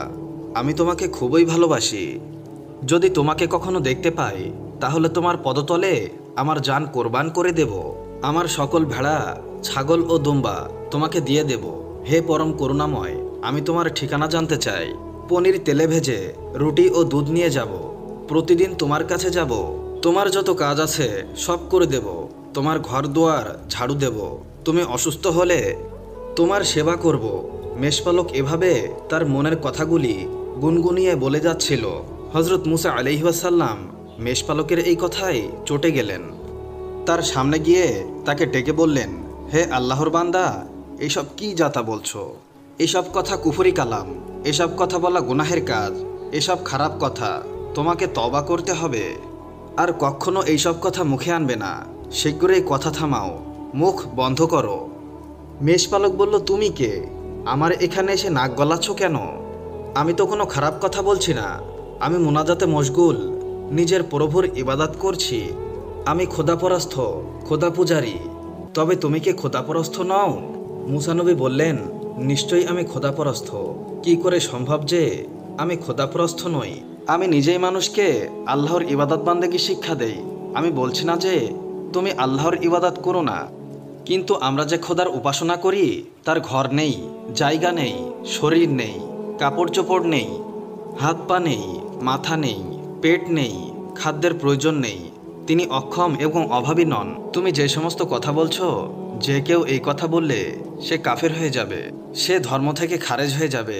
আমি তোমাকে খুবই ভালোবাসি। যদি তোমাকে কখনো দেখতে পাই তাহলে তোমার পদতলে আমার জান কোরবান করে দেব, আমার সকল ভেড়া, ছাগল ও দুম্বা তোমাকে দিয়ে দেব। হে পরম করুণাময়, আমি তোমার ঠিকানা জানতে চাই। পনির তেলে ভেজে রুটি ও দুধ নিয়ে যাব, প্রতিদিন তোমার কাছে যাব, তোমার যত কাজ আছে সব করে দেব, তোমার ঘর দুয়ার ঝাড়ু দেব, তুমি অসুস্থ হলে তোমার সেবা করব। মেষপালক এভাবে তার মনের কথাগুলি গুনগুনিয়ে বলে যাচ্ছিল। হযরত মুসা আলাইহিস সালাম মেষপালকের এই কথায় চটে গেলেন। তার সামনে গিয়ে তাকে ডেকে বললেন, হে আল্লাহর বান্দা, এইসব কি যাতা বলছো? এসব কথা কুফরি কালাম, এসব কথা বলা গুনাহের কাজ, এসব খারাপ কথা, তোমাকে তওবা করতে হবে। আর কখনো এইসব কথা মুখে আনবে না। শীঘ্রই কথা থামাও, মুখ বন্ধ করো। মেষপালক বলল, তুমি কে? আমার এখানে এসে নাক গলাচ্ছ কেন? আমি তো কোনো খারাপ কথা বলছি না, আমি মুনাজাতে মশগুল, নিজের প্রভুর ইবাদত করছি। আমি খোদাপরস্থ, খোদা পূজারী। তবে তুমি কি খোদাপরস্থ নও? মুসা নবী বললেন, নিশ্চয়ই আমি খোদাপরস্থ। কি করে সম্ভব যে আমি খোদাপরস্থ নই? আমি নিজেই মানুষকে আল্লাহর ইবাদত বান্দেগী শিক্ষা দেই। আমি বলছি না যে তুমি আল্লাহর ইবাদত করো না, কিন্তু আমরা যে খোদার উপাসনা করি তার ঘর নেই, জায়গা নেই, শরীর নেই, কাপড় চোপড় নেই, হাত পা নেই, মাথা নেই, পেট নেই, খাদ্যের প্রয়োজন নেই। তিনি অক্ষম এবং অভাবী নন। তুমি যে সমস্ত কথা বলছো, যে কেউ এই কথা বললে সে কাফের হয়ে যাবে, সে ধর্ম থেকে খারেজ হয়ে যাবে।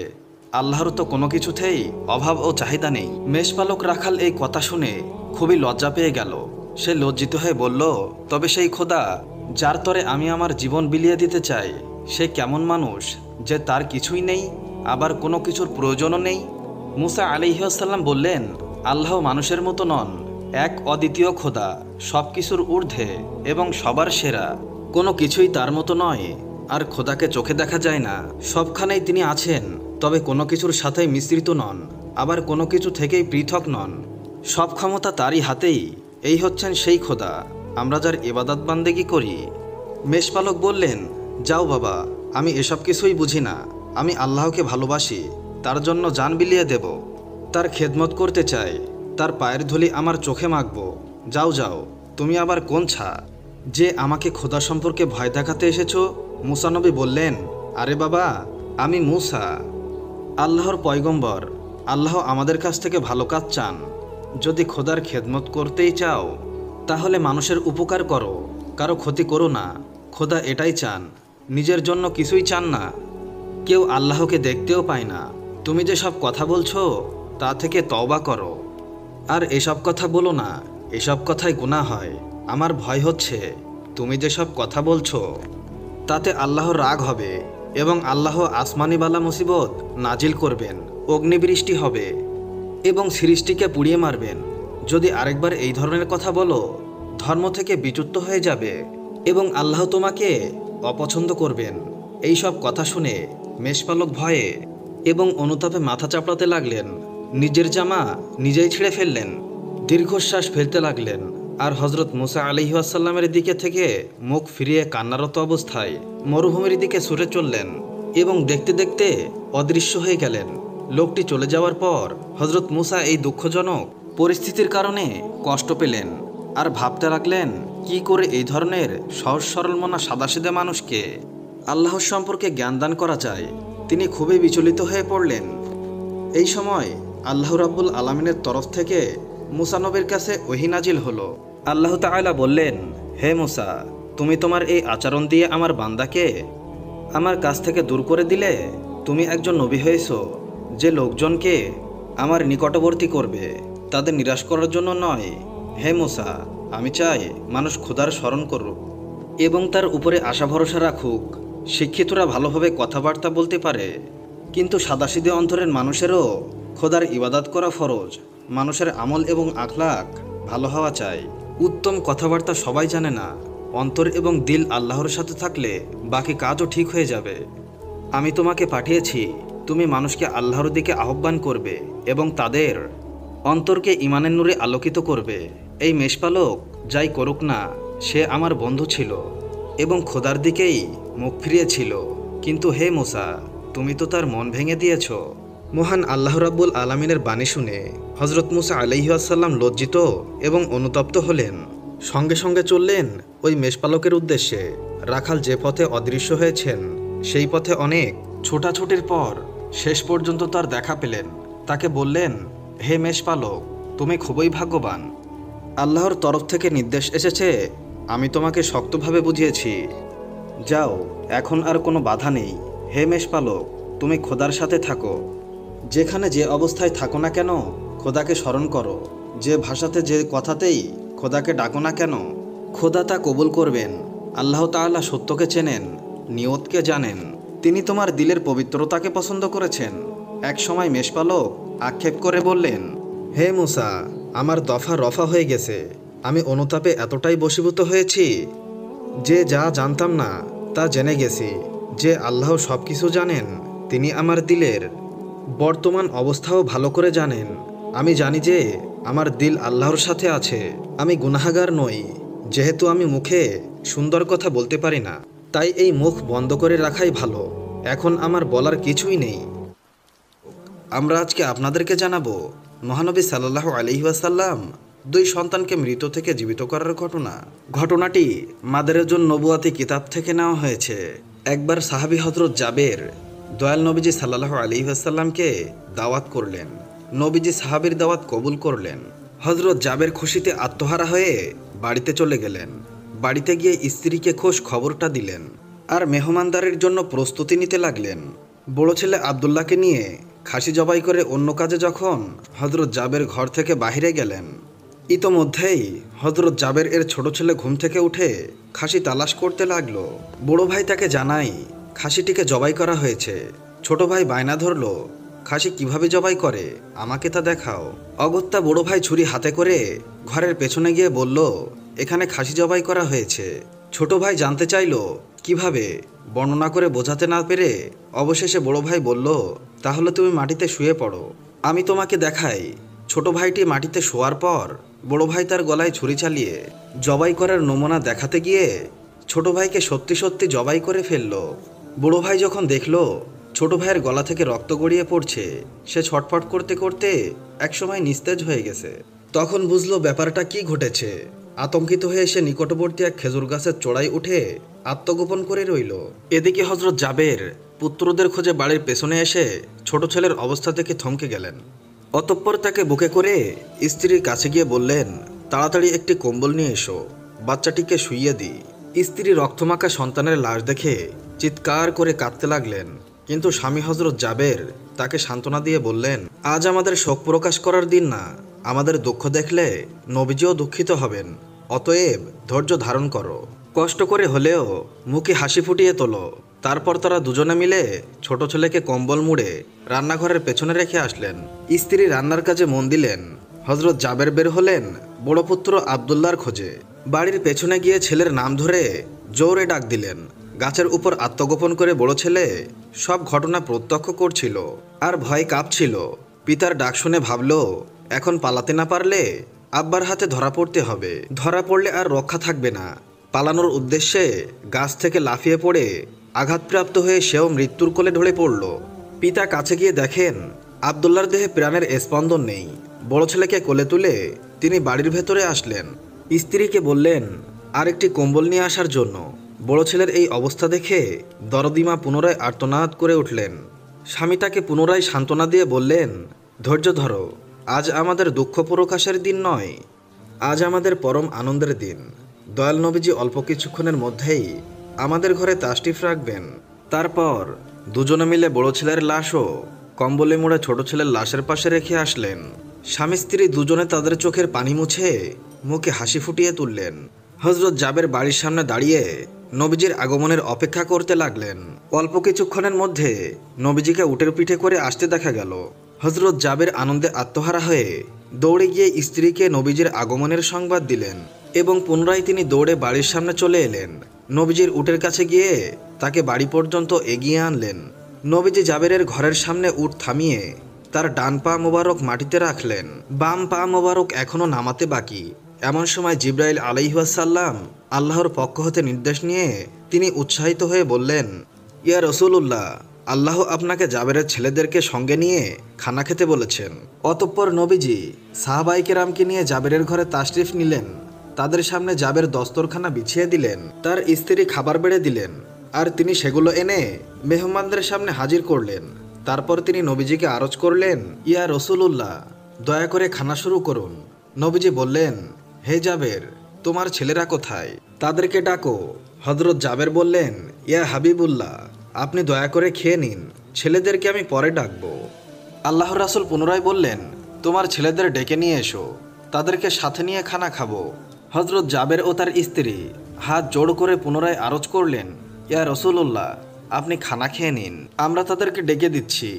আল্লাহর তো কোনো কিছুতেই অভাব ও চাহিদা নেই। মেষপালক রাখাল এই কথা শুনে খুবই লজ্জা পেয়ে গেল। সে লজ্জিত হয়ে বলল, তবে সেই খোদা যার তরে আমি আমার জীবন বিলিয়ে দিতে চাই, সে কেমন মানুষ যে তার কিছুই নেই, আবার কোনো কিছুর প্রয়োজনও নেই? মুসা আলাইহিস সালাম বললেন, আল্লাহ মানুষের মতো নন, এক অদ্বিতীয় খোদা, সব কিছুর ঊর্ধ্বে এবং সবার সেরা। কোনো কিছুই তার মতো নয়। আর খোদাকে চোখে দেখা যায় না, সবখানেই তিনি আছেন, তবে কোনো কিছুর সাথেই মিশ্রিত নন, আবার কোনো কিছু থেকেই পৃথক নন। সব ক্ষমতা তারই হাতেই। এই হচ্ছেন সেই খোদা, আমরা যার ইবাদত বান্দেগী করি। মেষপালক বললেন, যাও বাবা, আমি এসব কিছুই বুঝি না। আমি আল্লাহকে ভালোবাসি, তার জন্য জান বিলিয়ে দেব, তার খেদমত করতে চাই, তার পায়ের ধুলি আমার চোখে মাখব। যাও যাও, তুমি আবার কোন ছা? যে আমাকে খোদা সম্পর্কে ভয় দেখাতে এসেছো? মুসা নবী বললেন, আরে বাবা, আমি মুসা, আল্লাহর পয়গম্বর। আল্লাহ আমাদের কাছ থেকে ভালো কাজ চান। যদি খোদার খেদমত করতেই চাও তাহলে মানুষের উপকার করো, কারো ক্ষতি করো না। খোদা এটাই চান, নিজের জন্য কিছুই চান না। কেউ আল্লাহকে দেখতেও পায় না। তুমি যে সব কথা বলছো তা থেকে তওবা করো। আর এসব কথা বলো না, এসব কথাই গুনাহ হয়। আমার ভয় হচ্ছে তুমি যেসব কথা বলছো তাতে আল্লাহর রাগ হবে এবং আল্লাহ আসমানিবালা মুসিবত নাজিল করবেন, অগ্নিবৃষ্টি হবে এবং সৃষ্টিকে পুড়িয়ে মারবেন। যদি আরেকবার এই ধরনের কথা বলো ধর্ম থেকে বিচ্যুত হয়ে যাবে এবং আল্লাহ তোমাকে অপছন্দ করবেন। এই সব কথা শুনে মেষপালক ভয়ে এবং অনুতাপে মাথা চাপড়াতে লাগলেন। নিজের জামা নিজেই ছিঁড়ে ফেললেন, দীর্ঘশ্বাস ফেলতে লাগলেন আর হজরত মুসা আলাইহিস সালামের দিকে থেকে মুখ ফিরিয়ে কান্নারত অবস্থায় মরুভূমির দিকে ছুটে চললেন এবং দেখতে দেখতে অদৃশ্য হয়ে গেলেন। লোকটি চলে যাওয়ার পর হজরত মুসা এই দুঃখজনক পরিস্থিতির কারণে কষ্ট পেলেন আর ভাবতে লাগলেন কি করে এই ধরনের সহজ সরল মনা সাদাসিধে মানুষকে আল্লাহর সম্পর্কে জ্ঞানদান করা যায়। তিনি খুবই বিচলিত হয়ে পড়লেন। এই সময় আল্লাহ রাব্বুল আলামিনের তরফ থেকে মুসা নবীর কাছে ওহী নাজিল হলো। আল্লাহ তাআলা বললেন, হে মুসা, তুমি তোমার এই আচরণ দিয়ে আমার বান্দাকে আমার কাছ থেকে দূর করে দিলে। তুমি একজন নবী হয়েছো যে লোকজনকে আমার নিকটবর্তী করবে, তাদের নিরাশ করার জন্য নয়। হে মুসা, আমি চাই মানুষ খোদার স্মরণ করুক এবং তার উপরে আশা ভরসা রাখুক। শিক্ষিতরা ভালোভাবে কথাবার্তা বলতে পারে, কিন্তু সাদাসিধে অন্তরের মানুষেরও খোদার ইবাদত করা ফরজ। মানুষের আমল এবং আখলাক ভালো হওয়া চাই। উত্তম কথাবার্তা সবাই জানে না। অন্তর এবং দিল আল্লাহর সাথে থাকলে বাকি কাজও ঠিক হয়ে যাবে। আমি তোমাকে পাঠিয়েছি, তুমি মানুষকে আল্লাহর দিকে আহ্বান করবে এবং তাদের অন্তরকে ঈমানের নূরে আলোকিত করবে। এই মেষপালক যাই করুক না, সে আমার বন্ধু ছিল এবং খোদার দিকেই মুখ ফিরিয়েছিল। কিন্তু হে মুসা, তুমি তো তার মন ভেঙে দিয়েছ। মহান আল্লাহ রাব্বুল আলামিনের বাণী শুনে হজরত মুসা আলাইহিস সালাম লজ্জিত এবং অনুতপ্ত হলেন। সঙ্গে সঙ্গে চললেন ওই মেষপালকের উদ্দেশ্যে। রাখাল যে পথে অদৃশ্য হয়েছেন সেই পথে অনেক ছোটাছুটির পর শেষ পর্যন্ত তার দেখা পেলেন। তাকে বললেন, হে মেষপালক, তুমি খুবই ভাগ্যবান। আল্লাহর তরফ থেকে নির্দেশ এসেছে, আমি তোমাকে শক্তভাবে বুঝিয়েছি। যাও, এখন আর কোনো বাধা নেই। হে মেষপালক, তুমি খোদার সাথে থাকো। যেখানে যে অবস্থায় থাকো না কেন খোদাকে স্মরণ করো। যে ভাষাতে যে কথাতেই খোদাকে ডাকো না কেন খোদা তা কবুল করবেন। আল্লাহ তাআলা সত্যকে চেনেন, নিয়তকে জানেন। তিনি তোমার দিলের পবিত্রতাকে পছন্দ করেছেন। এক সময় মেষপালক আক্ষেপ করে বললেন, হে মুসা, আমার দফা রফা হয়ে গেছে। আমি অনুতাপে এতটাই বশীভূত হয়েছি যে যা জানতাম না তা জেনে গেছি। যে আল্লাহ সব কিছু জানেন, তিনি আমার দিলের বর্তমান অবস্থাও ভালো করে জানেন। আমি জানি যে আমার দিল আল্লাহর সাথে আছে। আমি গুনাহগার নই। যেহেতু আমি মুখে সুন্দর কথা বলতে পারি না, তাই এই মুখ বন্ধ করে রাখাই ভালো। এখন আমার বলার কিছুই নেই। আমরা আজকে আপনাদেরকে জানাবো মহানবী সাল্লাল্লাহু আলাইহি ওয়াসাল্লাম 2 সন্তানকে মৃত থেকে জীবিত করার ঘটনা। ঘটনাটি মাদারেজুন নবুয়াতি কিতাব থেকে নেওয়া হয়েছে। একবার সাহাবী হযরত জাবের দয়াল নবীজি সাল্লাল্লাহু আলাইহি ওয়াসাল্লামকে দাওয়াত করলেন। নবীজি সাহাবীর দাওয়াত কবুল করলেন। হযরত জাবের খুশিতে আত্মহারা হয়ে বাড়িতে চলে গেলেন। বাড়িতে গিয়ে স্ত্রীকে খোঁজ খবরটা দিলেন আর মেহমানদারের জন্য প্রস্তুতি নিতে লাগলেন। বড় ছেলে আব্দুল্লাহকে নিয়ে খাসি জবাই করে অন্য কাজে যখন হযরত জাবের ঘর থেকে বাইরে গেলেন, ইতোমধ্যেই হযরত জাবের এর ছোট ছেলে ঘুম থেকে উঠে খাসি তালাশ করতে লাগলো। বড় ভাই তাকে জানায় খাসিটিকে জবাই করা হয়েছে। ছোট ভাই বায়না ধরল, খাসি কিভাবে জবাই করে আমাকে তা দেখাও। অগত্যা বড় ভাই ছুরি হাতে করে ঘরের পেছনে গিয়ে বলল, এখানে খাসি জবাই করা হয়েছে। ছোট ভাই জানতে চাইল কিভাবে, বর্ণনা করে বোঝাতে না পেরে অবশেষে বড় ভাই বলল, তাহলে তুমি মাটিতে শুয়ে পড়ো, আমি তোমাকে দেখাই। ছোট ভাইটি মাটিতে শোয়ার পর বড় ভাই তার গলায় ছুরি চালিয়ে জবাই করার নমুনা দেখাতে গিয়ে ছোট ভাইকে সত্যি সত্যি জবাই করে ফেলল। বড় ভাই যখন দেখল ছোট ভাইয়ের গলা থেকে রক্ত গড়িয়ে পড়ছে, সে ছটফট করতে করতে একসময় নিস্তেজ হয়ে গেছে। তখন বুঝলো ব্যাপারটা কি ঘটেছে। আতঙ্কিত হয়ে সে নিকটবর্তী এক খেজুর গাছের চড়াই উঠে আত্মগোপন করে রইল। এদিকে হযরত জাবের পুত্রদের খোঁজে বাড়ির পেছনে এসে ছোট ছেলের অবস্থা দেখে থমকে গেলেন। অতঃপর তাকে বুকে করে স্ত্রীর কাছে গিয়ে বললেন, তাড়াতাড়ি একটি কম্বল নিয়ে এসো, বাচ্চাটিকে শুইয়ে দিই। স্ত্রী রক্তমাখা সন্তানের লাশ দেখে চিৎকার করে কাঁদতে লাগলেন, কিন্তু স্বামী হযরত জাবের তাকে সান্ত্বনা দিয়ে বললেন, আজ আমাদের শোক প্রকাশ করার দিন না, আমাদের দুঃখ দেখলে নবীজিও দুঃখিত হবেন, অতএব ধৈর্য ধারণ করো, কষ্ট করে হলেও মুখে হাসি ফুটিয়ে তোলো। তারপর তারা দুজনে মিলে ছোট ছেলেকে কম্বল মুড়ে রান্নাঘরের পেছনে রেখে আসলেন। স্ত্রী রান্নার কাজে মন দিলেন। হযরত জাবের বের হলেন বড় পুত্র আব্দুল্লাহর খোঁজে। বাড়ির পেছনে গিয়ে ছেলের নাম ধরে জোরে ডাক দিলেন। গাছের উপর আত্মগোপন করে বড় ছেলে সব ঘটনা প্রত্যক্ষ করছিল আর ভয় কাঁপছিল। পিতার ডাক শুনে ভাবল, এখন পালাতে না পারলে আব্বার হাতে ধরা পড়তে হবে, ধরা পড়লে আর রক্ষা থাকবে না। পালানোর উদ্দেশ্যে গাছ থেকে লাফিয়ে পড়ে আঘাতপ্রাপ্ত হয়ে সেও মৃত্যুর কোলে ঢলে পড়ল। পিতা কাছে গিয়ে দেখেন আব্দুল্লাহর দেহে প্রাণের স্পন্দন নেই। বড় ছেলেকে কোলে তুলে তিনি বাড়ির ভেতরে আসলেন। স্ত্রীকে বললেন আরেকটি কম্বল নিয়ে আসার জন্য। বড় ছেলের এই অবস্থা দেখে দরদিমা পুনরায় আর্তনাদ করে উঠলেন। স্বামী তাকে পুনরায় সান্ত্বনা দিয়ে বললেন, ধৈর্য ধরো, আজ আমাদের দুঃখ প্রকাশের দিন নয়, আজ আমাদের পরম আনন্দের দিন। দয়াল নবীজি অল্প কিছুক্ষণের মধ্যেই আমাদের ঘরে তাশরিফ রাখবেন। তারপর দুজনে মিলে বড় ছেলের লাশও কম্বলে মুড়ে ছোট ছেলের লাশের পাশে রেখে আসলেন। স্বামী স্ত্রী দুজনে তাদের চোখের পানি মুছে মুখে হাসি ফুটিয়ে তুললেন। হযরত জাবের বাড়ির সামনে দাঁড়িয়ে নবীজির আগমনের অপেক্ষা করতে লাগলেন। অল্প কিছুক্ষণের মধ্যে নবীজিকে উটের পিঠে করে আসতে দেখা গেল। হযরত জাবের আনন্দে আত্মহারা হয়ে দৌড়ে গিয়ে স্ত্রীকে নবীজির আগমনের সংবাদ দিলেন এবং পুনরায় তিনি দৌড়ে বাড়ির সামনে চলে এলেন। নবীজির উটের কাছে গিয়ে তাকে বাড়ি পর্যন্ত এগিয়ে আনলেন। নবীজি জাবেরের ঘরের সামনে উট থামিয়ে তার ডান পা মোবারক মাটিতে রাখলেন, বাম পা মোবারক এখনো নামাতে বাকি। এমন সময় জিবরাইল আলাইহিস সালাম আল্লাহর পক্ষ হতে নির্দেশ নিয়ে তিনি উৎসাহিত হয়ে বললেন, ইয়া রাসূলুল্লাহ, আল্লাহ আপনাকে জাবেরের ছেলেদেরকে সঙ্গে নিয়ে খানা খেতে বলেছেন। অতঃপর নবীজি সাহাবায়ে কেরামকে নিয়ে জাবেরের ঘরে তাশরিফ নিলেন। তাদের সামনে জাবের দস্তরখানা বিছিয়ে দিলেন, তার স্ত্রী খাবার বেড়ে দিলেন আর তিনি সেগুলো এনে মেহমানদের সামনে হাজির করলেন। তারপর তিনি নবীজিকে আরজ করলেন, ইয়া রাসূলুল্লাহ, দয়া করে খানা শুরু করুন। নবীজি বললেন, হে জাবের, তোমার ছেলেরা কোথায়? তাদেরকে ডাকো। হযরত জাবের বললেন, ইয়া হাবিবুল্লাহ, আপনি দয়া করে খেয়ে নিন, ছেলেদেরকে আমি পরে ডাকবো। আল্লাহর রাসূল পুনরায় বললেন, তোমার ছেলেদের ডেকে নিয়ে এসো, তাদেরকে সাথে নিয়ে খানা খাবো। হযরত জাবের ও তার স্ত্রী হাত জোড় করে পুনরায় আরজ করলেন, ইয়া রাসূলুল্লাহ, আপনি খানা খেয়ে নিন, আমরা তাদেরকে ডেকে দিচ্ছি।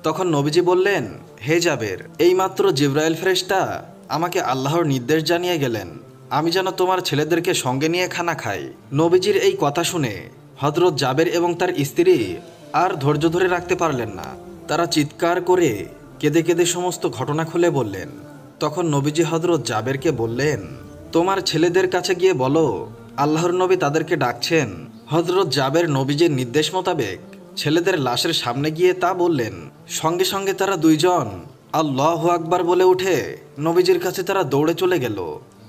তখন নবীজি বললেন, হে জাবের, এইমাত্র জিবরাইল ফেরেশতা আমাকে আল্লাহর নির্দেশ জানিয়ে গেলেন আমি যেন তোমার ছেলেদেরকে সঙ্গে নিয়ে খানা খাই। নবীজির এই কথা শুনে হযরত জাবের এবং তার স্ত্রী আর ধৈর্য ধরে রাখতে পারলেন না। তারা চিৎকার করে কেঁদে কেঁদে সমস্ত ঘটনা খুলে বললেন। তখন নবীজি হযরত জাবেরকে বললেন, তোমার ছেলেদের কাছে গিয়ে বলো আল্লাহর নবী তাদেরকে ডাকছেন। হযরত জাবের নবীজির নির্দেশ মোতাবেক ছেলেদের লাশের সামনে গিয়ে তা বললেন। সঙ্গে সঙ্গে তারা দুইজন আল্লাহু আকবার বলে উঠে নবীজির কাছে তারা দৌড়ে চলে গেল।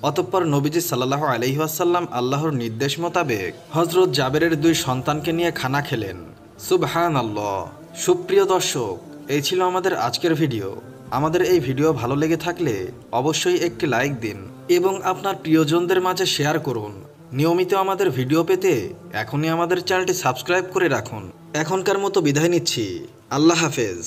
অতঃপর নবীজি সাল্লাল্লাহু আলাইহি ওয়াসাল্লাম আল্লাহর নির্দেশ মোতাবেক হযরত জাবেরের দুই সন্তানকে নিয়ে খানা খেলেন। সুবহানাল্লাহ। সুপ্রিয় দর্শক, এই ছিল আমাদের আজকের ভিডিও। আমাদের এই ভিডিও ভালো লেগে থাকলে অবশ্যই একটি লাইক দিন এবং আপনার প্রিয়জনদের মাঝে শেয়ার করুন। নিয়মিত আমাদের ভিডিও পেতে এখনই আমাদের চ্যানেলটি সাবস্ক্রাইব করে রাখুন। এখনকার মতো বিদায় নিচ্ছি। আল্লাহ হাফেজ।